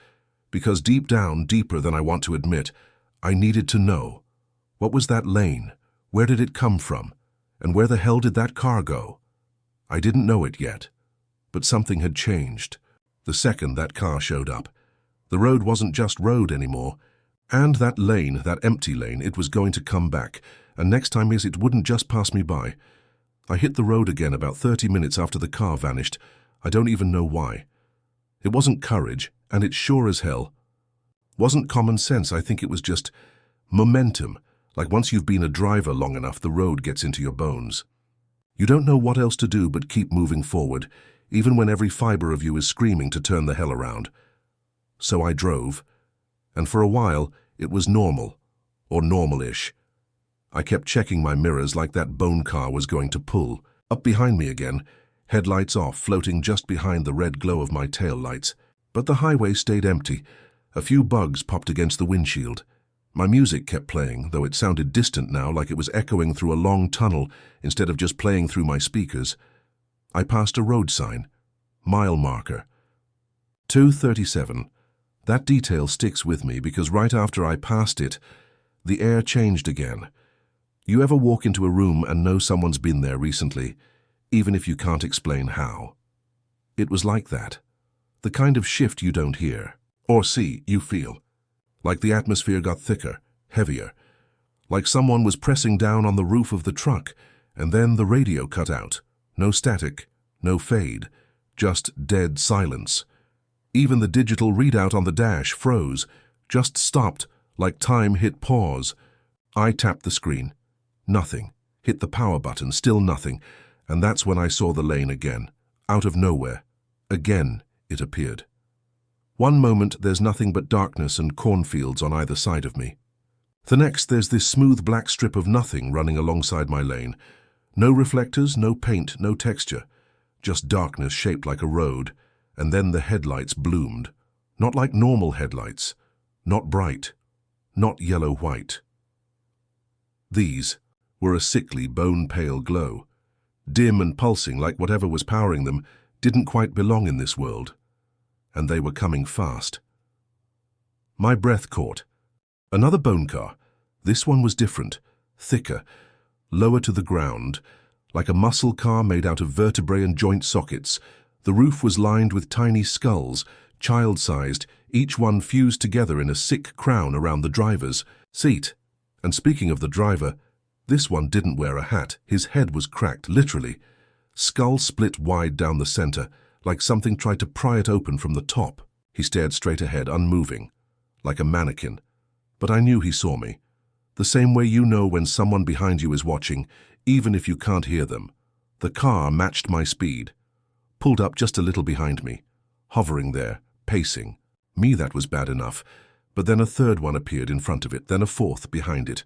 Because deep down, deeper than I want to admit, I needed to know. What was that lane? Where did it come from? And where the hell did that car go? I didn't know it yet. But something had changed. The second that car showed up. The road wasn't just road anymore. And that lane, that empty lane, it was going to come back. And next time it wouldn't just pass me by. I hit the road again about 30 minutes after the car vanished. I don't even know why. It wasn't courage, and it sure as hell wasn't common sense. I think it was just momentum, like once you've been a driver long enough, the road gets into your bones. You don't know what else to do but keep moving forward, even when every fiber of you is screaming to turn the hell around. So I drove, and for a while it was normal, or normal-ish. I kept checking my mirrors like that bone car was going to pull. Up behind me again, headlights off, floating just behind the red glow of my tail lights. But the highway stayed empty. A few bugs popped against the windshield. My music kept playing, though it sounded distant now, like it was echoing through a long tunnel instead of just playing through my speakers. I passed a road sign. Mile marker. 2:37. That detail sticks with me because right after I passed it, the air changed again. You ever walk into a room and know someone's been there recently, even if you can't explain how? It was like that. The kind of shift you don't hear or see, you feel. Like the atmosphere got thicker, heavier. Like someone was pressing down on the roof of the truck, and then the radio cut out. No static, no fade, just dead silence. Even the digital readout on the dash froze, just stopped, like time hit pause. I tapped the screen. Nothing. Hit the power button, still nothing. And that's when I saw the lane again. Out of nowhere. Again, it appeared. One moment there's nothing but darkness and cornfields on either side of me. The next there's this smooth black strip of nothing running alongside my lane. No reflectors, no paint, no texture. Just darkness shaped like a road. And then the headlights bloomed. Not like normal headlights. Not bright. Not yellow-white. These were a sickly, bone-pale glow. Dim and pulsing like whatever was powering them didn't quite belong in this world. And they were coming fast. My breath caught. Another bone car. This one was different, thicker, lower to the ground, like a muscle car made out of vertebrae and joint sockets. The roof was lined with tiny skulls, child-sized, each one fused together in a sick crown around the driver's seat. And speaking of the driver, this one didn't wear a hat. His head was cracked, literally. Skull split wide down the center, like something tried to pry it open from the top. He stared straight ahead, unmoving, like a mannequin. But I knew he saw me. The same way you know when someone behind you is watching, even if you can't hear them. The car matched my speed. Pulled up just a little behind me, hovering there, pacing. Me, that was bad enough. But then a third one appeared in front of it, then a fourth behind it.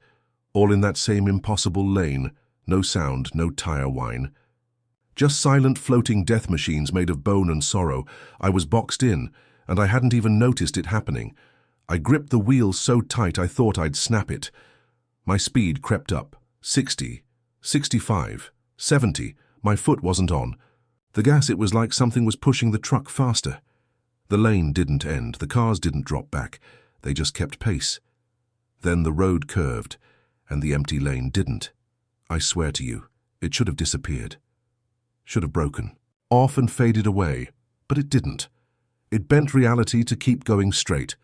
All in that same impossible lane, no sound, no tire whine. Just silent floating death machines made of bone and sorrow. I was boxed in, and I hadn't even noticed it happening. I gripped the wheel so tight I thought I'd snap it. My speed crept up. 60, 65, 70. My foot wasn't on. The gas, it was like something was pushing the truck faster. The lane didn't end. The cars didn't drop back. They just kept pace. Then the road curved, and the empty lane didn't. I swear to you, it should have disappeared. Should have broken. Off and faded away. But it didn't. It bent reality to keep going straight.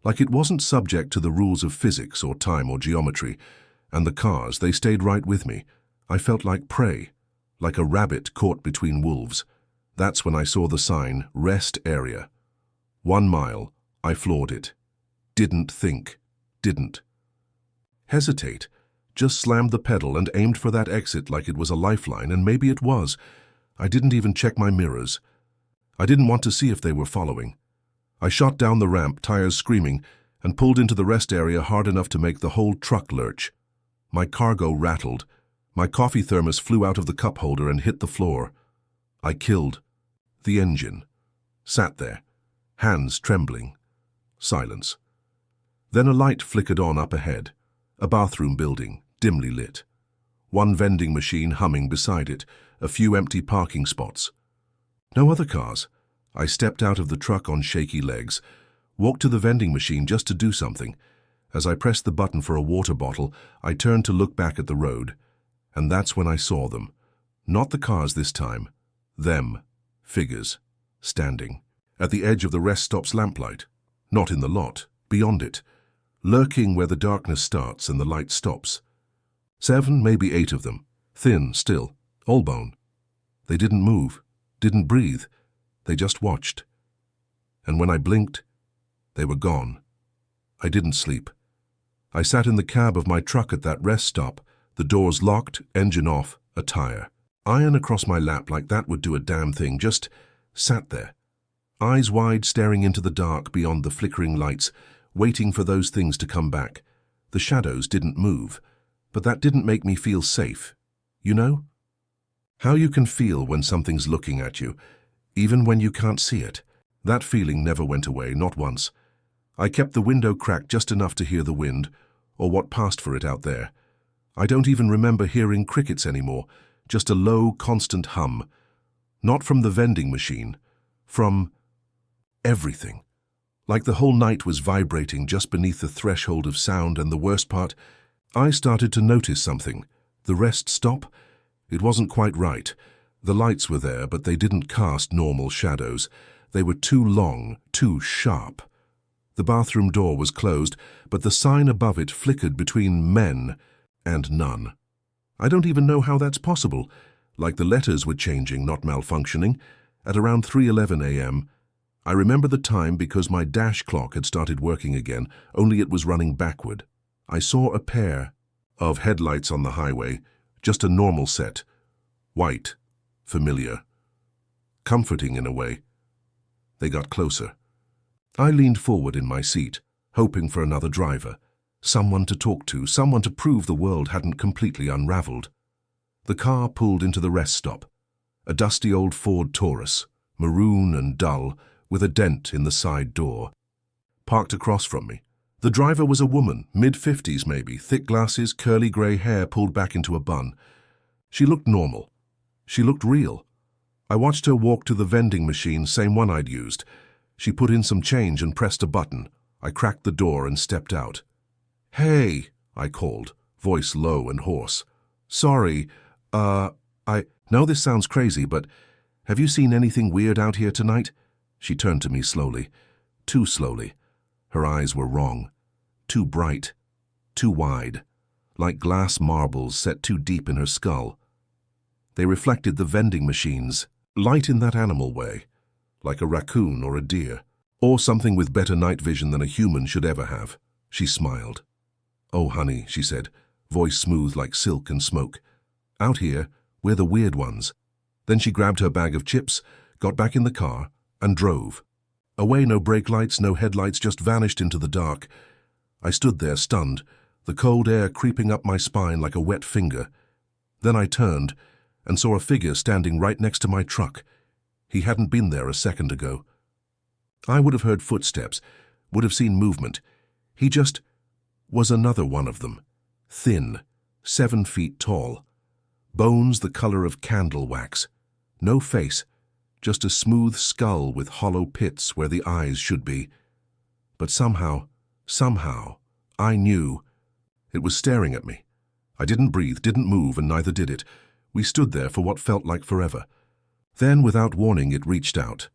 Like it wasn't subject to the rules of physics or time or geometry. And the cars, they stayed right with me. I felt like prey. Like a rabbit caught between wolves. That's when I saw the sign, Rest Area. 1 mile. I floored it. Didn't think. Didn't hesitate. Just slammed the pedal and aimed for that exit like it was a lifeline, and maybe it was. I didn't even check my mirrors. I didn't want to see if they were following. I shot down the ramp, tires screaming, and pulled into the rest area hard enough to make the whole truck lurch. My cargo rattled. My coffee thermos flew out of the cup holder and hit the floor. I killed the engine. Sat there, hands trembling. Silence. Then a light flickered on up ahead. A bathroom building, dimly lit. One vending machine humming beside it, a few empty parking spots. No other cars. I stepped out of the truck on shaky legs, walked to the vending machine just to do something. As I pressed the button for a water bottle, I turned to look back at the road. And that's when I saw them. Not the cars this time. Them. Figures. Standing. At the edge of the rest stop's lamplight. Not in the lot. Beyond it. Lurking where the darkness starts and the light stops. 7, maybe 8 of them. Thin, still. All bone. They didn't move. Didn't breathe. They just watched. And when I blinked, they were gone. I didn't sleep. I sat in the cab of my truck at that rest stop, the doors locked, engine off, a tire. Iron across my lap like that would do a damn thing, just sat there. Eyes wide, staring into the dark beyond the flickering lights, waiting for those things to come back. The shadows didn't move, but that didn't make me feel safe. You know? How you can feel when something's looking at you, even when you can't see it. That feeling never went away, not once. I kept the window cracked just enough to hear the wind, or what passed for it out there. I don't even remember hearing crickets anymore, just a low, constant hum. Not from the vending machine, from everything. Like the whole night was vibrating just beneath the threshold of sound, and the worst part, I started to notice something. The rest stop? It wasn't quite right. The lights were there, but they didn't cast normal shadows. They were too long, too sharp. The bathroom door was closed, but the sign above it flickered between men and none. I don't even know how that's possible. Like the letters were changing, not malfunctioning. At around 3:11 a.m., I remember the time because my dash clock had started working again, only it was running backward. I saw a pair of headlights on the highway, just a normal set. White, familiar, comforting in a way. They got closer. I leaned forward in my seat, hoping for another driver, someone to talk to, someone to prove the world hadn't completely unraveled. The car pulled into the rest stop, a dusty old Ford Taurus, maroon and dull, with a dent in the side door, parked across from me. The driver was a woman, mid-50s maybe, thick glasses, curly grey hair pulled back into a bun. She looked normal. She looked real. I watched her walk to the vending machine, same one I'd used. She put in some change and pressed a button. I cracked the door and stepped out. "Hey," I called, voice low and hoarse. "Sorry, I know this sounds crazy, but have you seen anything weird out here tonight?" She turned to me slowly, too slowly. Her eyes were wrong, too bright, too wide, like glass marbles set too deep in her skull. They reflected the vending machines, light in that animal way, like a raccoon or a deer, or something with better night vision than a human should ever have. She smiled. "Oh, honey," she said, voice smooth like silk and smoke. "Out here, we're the weird ones." Then she grabbed her bag of chips, got back in the car, and drove. Away, no brake lights, no headlights, just vanished into the dark. I stood there, stunned, the cold air creeping up my spine like a wet finger. Then I turned and saw a figure standing right next to my truck. He hadn't been there a second ago. I would have heard footsteps, would have seen movement. He just was another one of them. Thin, 7 feet tall. Bones the color of candle wax. No face, just a smooth skull with hollow pits where the eyes should be. But somehow, I knew it was staring at me. I didn't breathe, didn't move, and neither did it. We stood there for what felt like forever. Then, without warning, it reached out.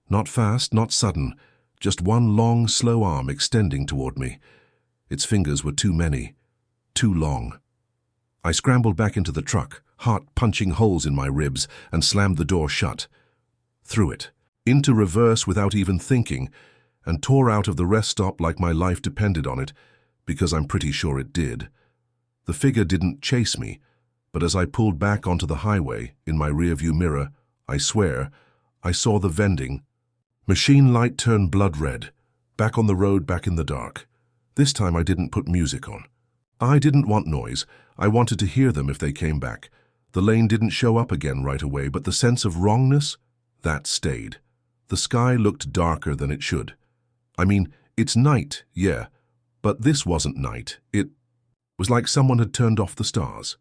Not fast, not sudden, just one long, slow arm extending toward me. Its fingers were too many, too long. I scrambled back into the truck, heart punching holes in my ribs, and slammed the door shut. Through it, into reverse without even thinking, and tore out of the rest stop like my life depended on it, because I'm pretty sure it did. The figure didn't chase me, but as I pulled back onto the highway, in my rearview mirror, I swear, I saw the vending machine light turn blood red, back on the road, back in the dark. This time I didn't put music on. I didn't want noise. I wanted to hear them if they came back. The lane didn't show up again right away, but the sense of wrongness, that stayed. The sky looked darker than it should. I mean, it's night, yeah, but this wasn't night. It was like someone had turned off the stars.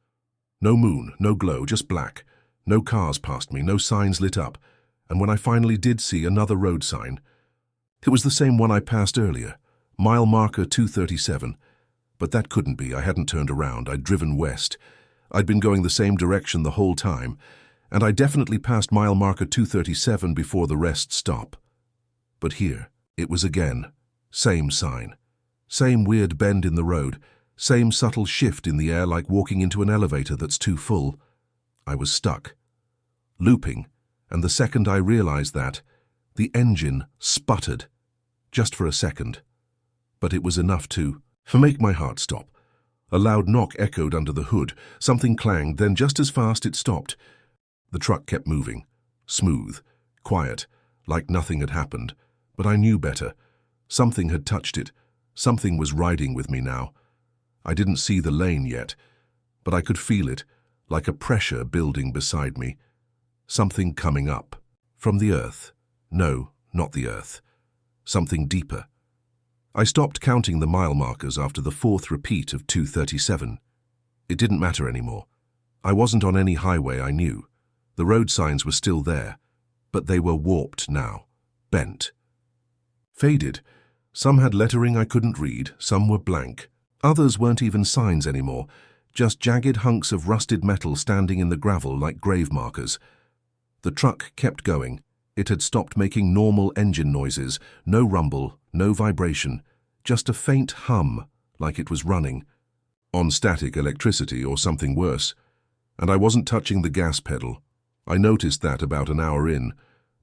No moon, no glow, just black. No cars past me, no signs lit up. And when I finally did see another road sign, it was the same one I passed earlier, mile marker 237. But that couldn't be. I hadn't turned around. I'd driven west. I'd been going the same direction the whole time, and I definitely passed mile marker 237 before the rest stop. But here, it was again. Same sign. Same weird bend in the road. Same subtle shift in the air like walking into an elevator that's too full. I was stuck. Looping, and the second I realized that, the engine sputtered. Just for a second. But it was enough to make my heart stop. A loud knock echoed under the hood. Something clanged, then just as fast it stopped. The truck kept moving. Smooth, quiet, like nothing had happened. But I knew better. Something had touched it. Something was riding with me now. I didn't see the lane yet, but I could feel it, like a pressure building beside me. Something coming up. From the earth. No, not the earth. Something deeper. I stopped counting the mile markers after the fourth repeat of 2:37. It didn't matter anymore. I wasn't on any highway I knew. The road signs were still there, but they were warped now, bent, faded. Some had lettering I couldn't read, some were blank. Others weren't even signs anymore, just jagged hunks of rusted metal standing in the gravel like grave markers. The truck kept going. It had stopped making normal engine noises, no rumble, no vibration, just a faint hum like it was running, on static electricity or something worse. And I wasn't touching the gas pedal. I noticed that about an hour in.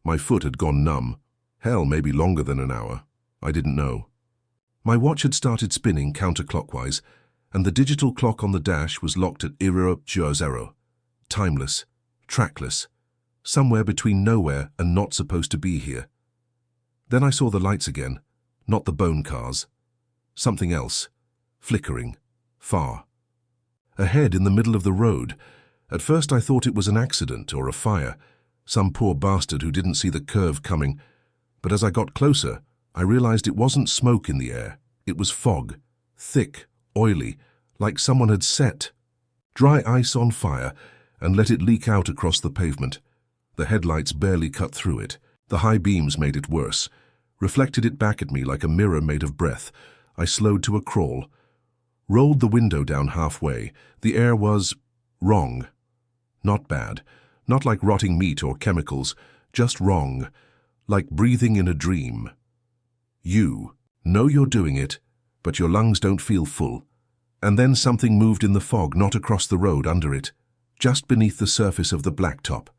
My foot had gone numb. Hell, maybe longer than an hour. I didn't know. My watch had started spinning counterclockwise, and the digital clock on the dash was locked at 0:00, timeless, trackless, somewhere between nowhere and not supposed to be here. Then I saw the lights again, not the bone cars. Something else, flickering, far. Ahead in the middle of the road. At first I thought it was an accident or a fire, some poor bastard who didn't see the curve coming. But as I got closer, I realized it wasn't smoke in the air. It was fog, thick, oily, like someone had set dry ice on fire and let it leak out across the pavement. The headlights barely cut through it. The high beams made it worse, reflected it back at me like a mirror made of breath. I slowed to a crawl, rolled the window down halfway. The air was wrong. Not bad, not like rotting meat or chemicals, just wrong, like breathing in a dream. You know you're doing it, but your lungs don't feel full. And then something moved in the fog, not across the road, under it, just beneath the surface of the blacktop.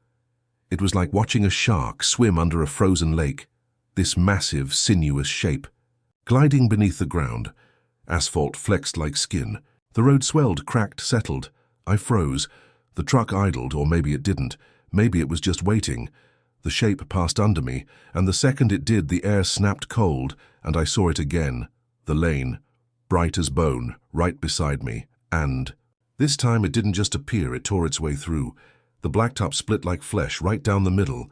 It was like watching a shark swim under a frozen lake, this massive, sinuous shape, gliding beneath the ground. Asphalt flexed like skin. The road swelled, cracked, settled. I froze. The truck idled, or maybe it didn't. Maybe it was just waiting. The shape passed under me, and the second it did, the air snapped cold, and I saw it again. The lane, bright as bone, right beside me, and this time it didn't just appear, it tore its way through. The blacktop split like flesh right down the middle.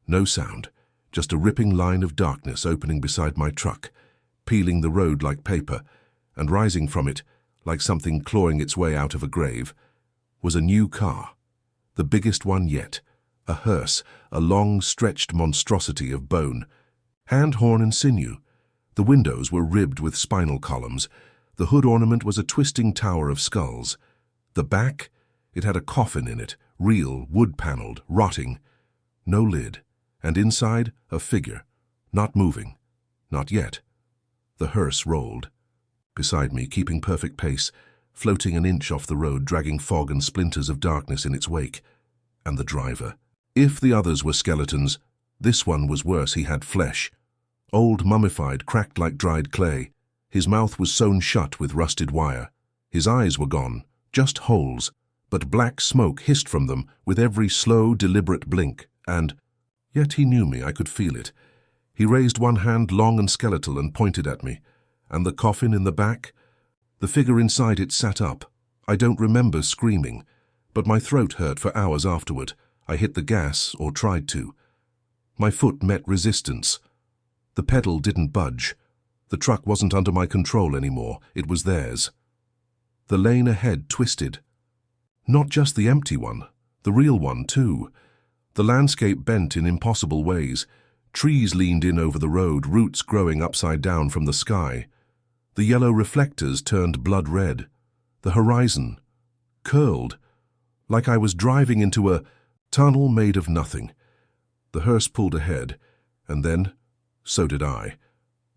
No sound, just a ripping line of darkness opening beside my truck, peeling the road like paper, and rising from it, like something clawing its way out of a grave, was a new car, the biggest one yet, a hearse, a long, stretched monstrosity of bone, hand, horn, and sinew. The windows were ribbed with spinal columns. The hood ornament was a twisting tower of skulls. The back, it had a coffin in it, real, wood-paneled, rotting. No lid, and inside, a figure, not moving, not yet. The hearse rolled. Beside me, keeping perfect pace, floating an inch off the road, dragging fog and splinters of darkness in its wake. And the driver. If the others were skeletons, this one was worse. He had flesh. Old, mummified, cracked like dried clay. His mouth was sewn shut with rusted wire. His eyes were gone, just holes, but black smoke hissed from them with every slow, deliberate blink, and yet he knew me. I could feel it. He raised one hand, long and skeletal, and pointed at me. And the coffin in the back? The figure inside it sat up. I don't remember screaming, but my throat hurt for hours afterward. I hit the gas, or tried to. My foot met resistance. The pedal didn't budge. The truck wasn't under my control anymore. It was theirs. The lane ahead twisted. Not just the empty one, the real one too. The landscape bent in impossible ways. Trees leaned in over the road, roots growing upside down from the sky. The yellow reflectors turned blood red. The horizon curled, like I was driving into a tunnel made of nothing. The hearse pulled ahead, and then, so did I,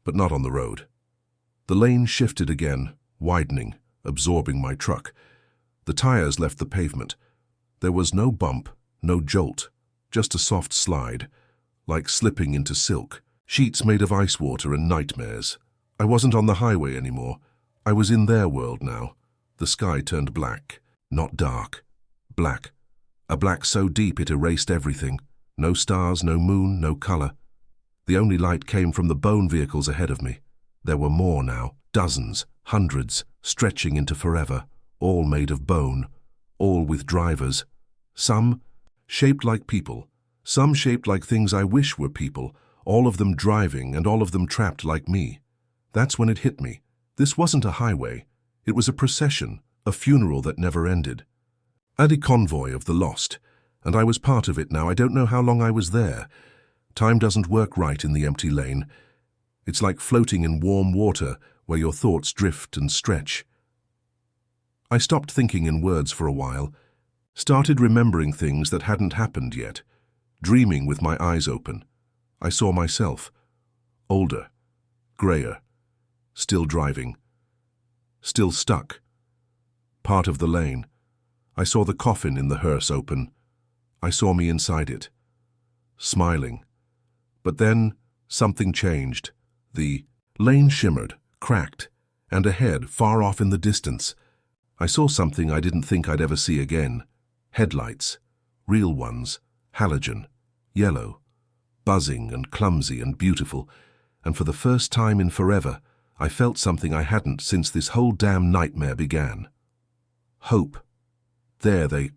but not on the road. The lane shifted again, widening, absorbing my truck. The tires left the pavement. There was no bump, no jolt, just a soft slide, like slipping into silk, sheets made of ice water and nightmares. I wasn't on the highway anymore. I was in their world now. The sky turned black, not dark, black. A black so deep it erased everything. No stars, no moon, no color. The only light came from the bone vehicles ahead of me. There were more now, dozens, hundreds, stretching into forever, all made of bone, all with drivers. Some shaped like people, some shaped like things I wish were people, all of them driving and all of them trapped like me. That's when it hit me. This wasn't a highway. It was a procession, a funeral that never ended. A convoy of the lost, and I was part of it now. I don't know how long I was there. Time doesn't work right in the empty lane. It's like floating in warm water where your thoughts drift and stretch. I stopped thinking in words for a while, started remembering things that hadn't happened yet, dreaming with my eyes open. I saw myself, older, grayer, still driving, still stuck, part of the lane. I saw the coffin in the hearse open. I saw me inside it, smiling. But then something changed. The lane shimmered, cracked, and ahead, far off in the distance, I saw something I didn't think I'd ever see again. Headlights, real ones, halogen, yellow, buzzing and clumsy and beautiful, and for the first time in forever, I felt something I hadn't since this whole damn nightmare began. Hope. There they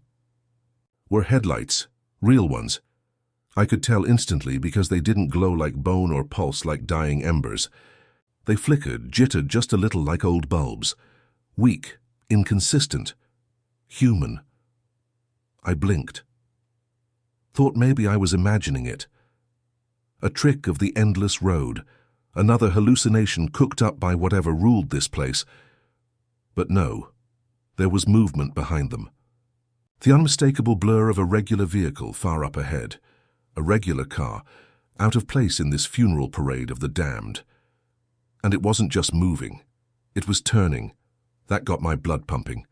were, headlights, real ones. I could tell instantly because they didn't glow like bone or pulse like dying embers. They flickered, jittered just a little like old bulbs. Weak, inconsistent, human. I blinked. Thought maybe I was imagining it. A trick of the endless road, another hallucination cooked up by whatever ruled this place. But no, there was movement behind them. The unmistakable blur of a regular vehicle far up ahead, a regular car, out of place in this funeral parade of the damned. And it wasn't just moving, it was turning. That got my blood pumping.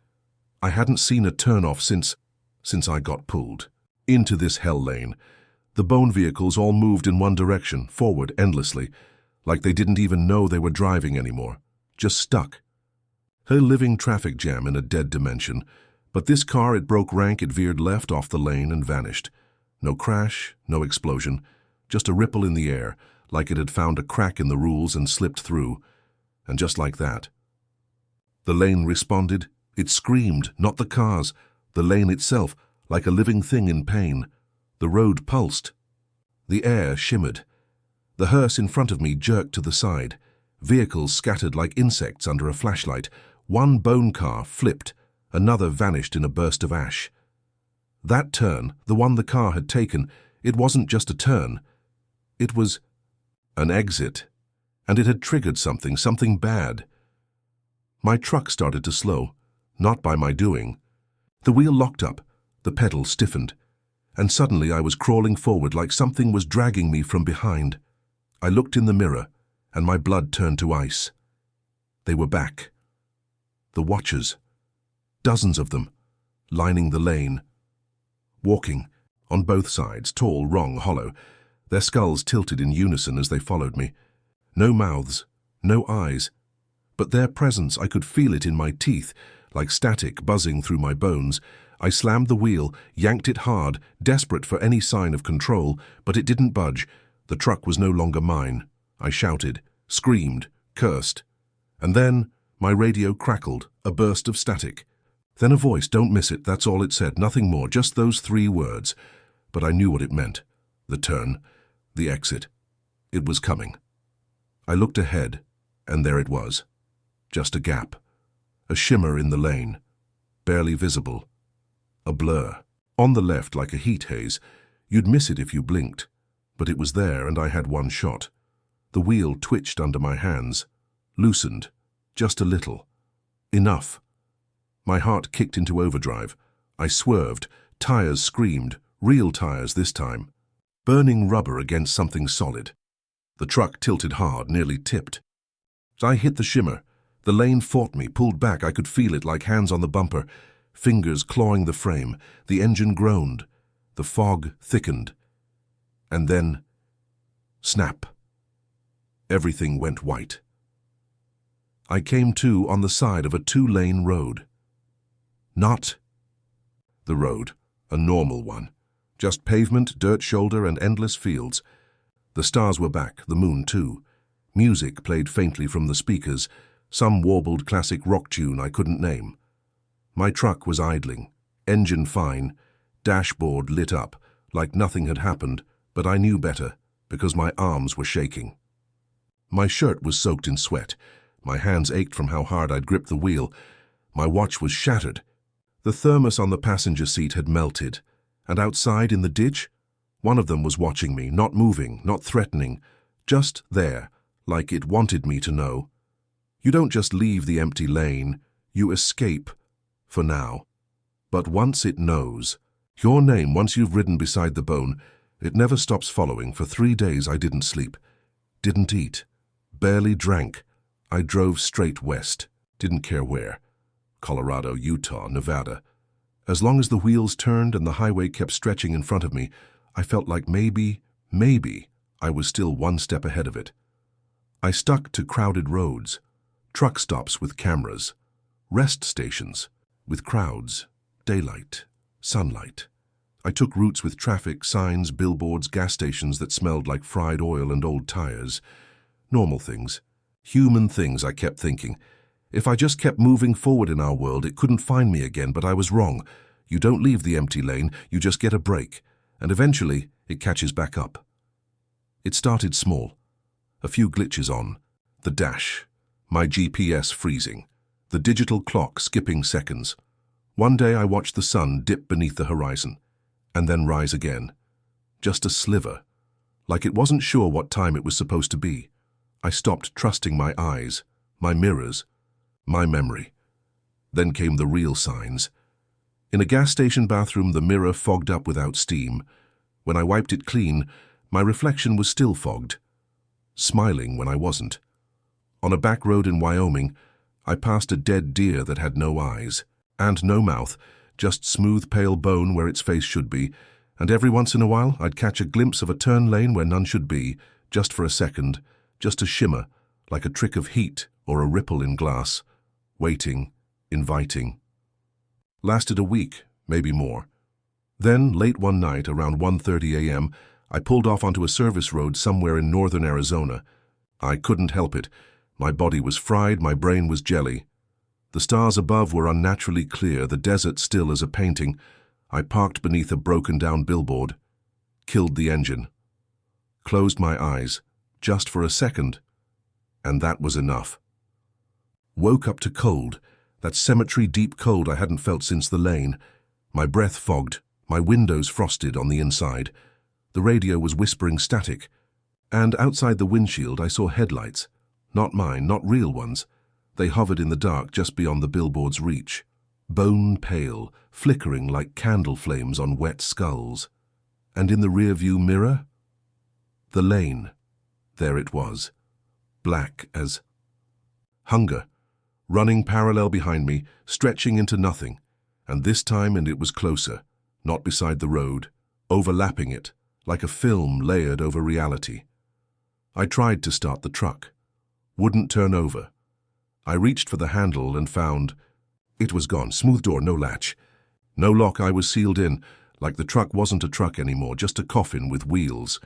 I hadn't seen a turn-off since I got pulled into this hell lane. The bone vehicles all moved in one direction, forward endlessly, like they didn't even know they were driving anymore, just stuck. A living traffic jam in a dead dimension. But this car, it broke rank, it veered left off the lane and vanished. No crash, no explosion, just a ripple in the air, like it had found a crack in the rules and slipped through. And just like that, the lane responded. It screamed, not the cars, the lane itself, like a living thing in pain. The road pulsed. The air shimmered. The hearse in front of me jerked to the side. Vehicles scattered like insects under a flashlight. One bone car flipped. Another vanished in a burst of ash. That turn, the one the car had taken, it wasn't just a turn. It was an exit. And it had triggered something bad. My truck started to slow, not by my doing. The wheel locked up, the pedal stiffened, and suddenly I was crawling forward like something was dragging me from behind. I looked in the mirror, and my blood turned to ice. They were back. The watchers. Dozens of them, lining the lane. Walking, on both sides, tall, wrong, hollow, their skulls tilted in unison as they followed me. No mouths, no eyes, but their presence, I could feel it in my teeth, like static buzzing through my bones. I slammed the wheel, yanked it hard, desperate for any sign of control, but it didn't budge. The truck was no longer mine. I shouted, screamed, cursed. And then my radio crackled, a burst of static. Then a voice, don't miss it, that's all it said, nothing more, just those 3 words. But I knew what it meant. The turn, the exit. It was coming. I looked ahead, and there it was. Just a gap. A shimmer in the lane. Barely visible. A blur. On the left, like a heat haze. You'd miss it if you blinked. But it was there, and I had one shot. The wheel twitched under my hands. Loosened. Just a little. Enough. My heart kicked into overdrive. I swerved. Tires screamed. Real tires this time. Burning rubber against something solid. The truck tilted hard, nearly tipped. I hit the shimmer. The lane fought me, pulled back. I could feel it like hands on the bumper, fingers clawing the frame. The engine groaned. The fog thickened. And then, snap. Everything went white. I came to on the side of a 2-lane road. Not the road, a normal one. Just pavement, dirt shoulder, and endless fields. The stars were back, the moon too. Music played faintly from the speakers, some warbled classic rock tune I couldn't name. My truck was idling, engine fine, dashboard lit up, like nothing had happened, but I knew better, because my arms were shaking. My shirt was soaked in sweat. My hands ached from how hard I'd gripped the wheel. My watch was shattered. The thermos on the passenger seat had melted. And outside in the ditch, one of them was watching me, not moving, not threatening, just there, like it wanted me to know. You don't just leave the empty lane, you escape, for now. But once it knows, your name, once you've ridden beside the bone, it never stops following. For 3 days I didn't sleep, didn't eat, barely drank. I drove straight west, didn't care where. Colorado, Utah, Nevada. As long as the wheels turned and the highway kept stretching in front of me, I felt like maybe I was still one step ahead of it. I stuck to crowded roads, truck stops with cameras, rest stations with crowds, daylight, sunlight. I took routes with traffic, signs, billboards, gas stations that smelled like fried oil and old tires. Normal things, human things, I kept thinking. If I just kept moving forward in our world, it couldn't find me again, but I was wrong. You don't leave the empty lane, you just get a break, and eventually it catches back up. It started small. A few glitches on. The dash. My GPS freezing. The digital clock skipping seconds. One day I watched the sun dip beneath the horizon, and then rise again. Just a sliver. Like it wasn't sure what time it was supposed to be. I stopped trusting my eyes, my mirrors, my memory. Then came the real signs. In a gas station bathroom, the mirror fogged up without steam. When I wiped it clean, my reflection was still fogged, smiling when I wasn't. On a back road in Wyoming, I passed a dead deer that had no eyes and no mouth, just smooth pale bone where its face should be, and every once in a while I'd catch a glimpse of a turn lane where none should be, just for a second, just a shimmer, like a trick of heat or a ripple in glass, waiting, inviting. Lasted a week, maybe more. Then, late one night, around 1:30 a.m., I pulled off onto a service road somewhere in northern Arizona. I couldn't help it. My body was fried, my brain was jelly. The stars above were unnaturally clear, the desert still as a painting. I parked beneath a broken-down billboard, killed the engine, closed my eyes, just for a second, and that was enough. Woke up to cold, that cemetery-deep cold I hadn't felt since the lane. My breath fogged, my windows frosted on the inside. The radio was whispering static, and outside the windshield I saw headlights. Not mine, not real ones. They hovered in the dark just beyond the billboard's reach, bone pale, flickering like candle flames on wet skulls. And in the rear-view mirror, the lane. There it was, black as hunger, running parallel behind me, stretching into nothing. And this time, and it was closer, not beside the road, overlapping it, like a film layered over reality. I tried to start the truck. Wouldn't turn over. I reached for the handle and found it was gone. Smooth door, no latch. No lock. I was sealed in, like the truck wasn't a truck anymore, just a coffin with wheels.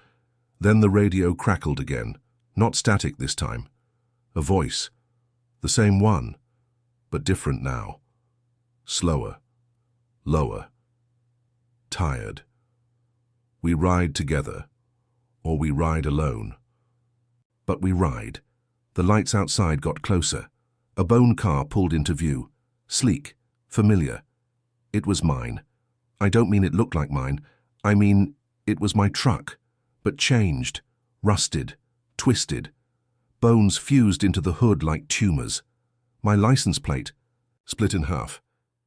Then the radio crackled again, not static this time. A voice. The same one, but different now. Slower. Lower. Tired. We ride together, or we ride alone. But we ride. The lights outside got closer. A bone car pulled into view. Sleek, familiar. It was mine. I don't mean it looked like mine. I mean, it was my truck, but changed, rusted, twisted. Bones fused into the hood like tumors. My license plate, split in half.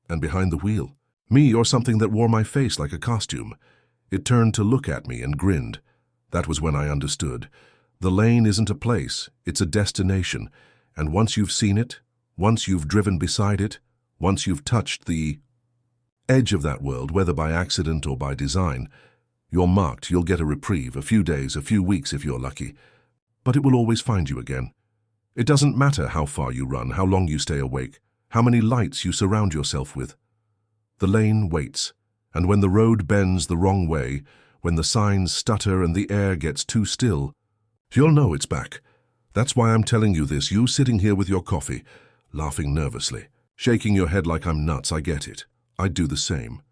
And behind the wheel, me or something that wore my face like a costume. It turned to look at me and grinned. That was when I understood. The lane isn't a place, it's a destination. And once you've seen it, once you've driven beside it, once you've touched the edge of that world, whether by accident or by design, you're marked. You'll get a reprieve, a few days, a few weeks if you're lucky. But it will always find you again. It doesn't matter how far you run, how long you stay awake, how many lights you surround yourself with. The lane waits, and when the road bends the wrong way, when the signs stutter and the air gets too still, you'll know it's back. That's why I'm telling you this, you sitting here with your coffee, laughing nervously, shaking your head like I'm nuts. I get it. I'd do the same.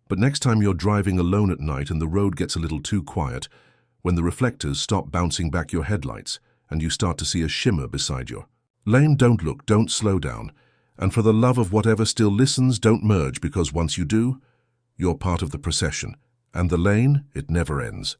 But next time you're driving alone at night and the road gets a little too quiet, when the reflectors stop bouncing back your headlights, and you start to see a shimmer beside your lane. Don't look, don't slow down. And for the love of whatever still listens, don't merge, because once you do, you're part of the procession. And the lane, it never ends.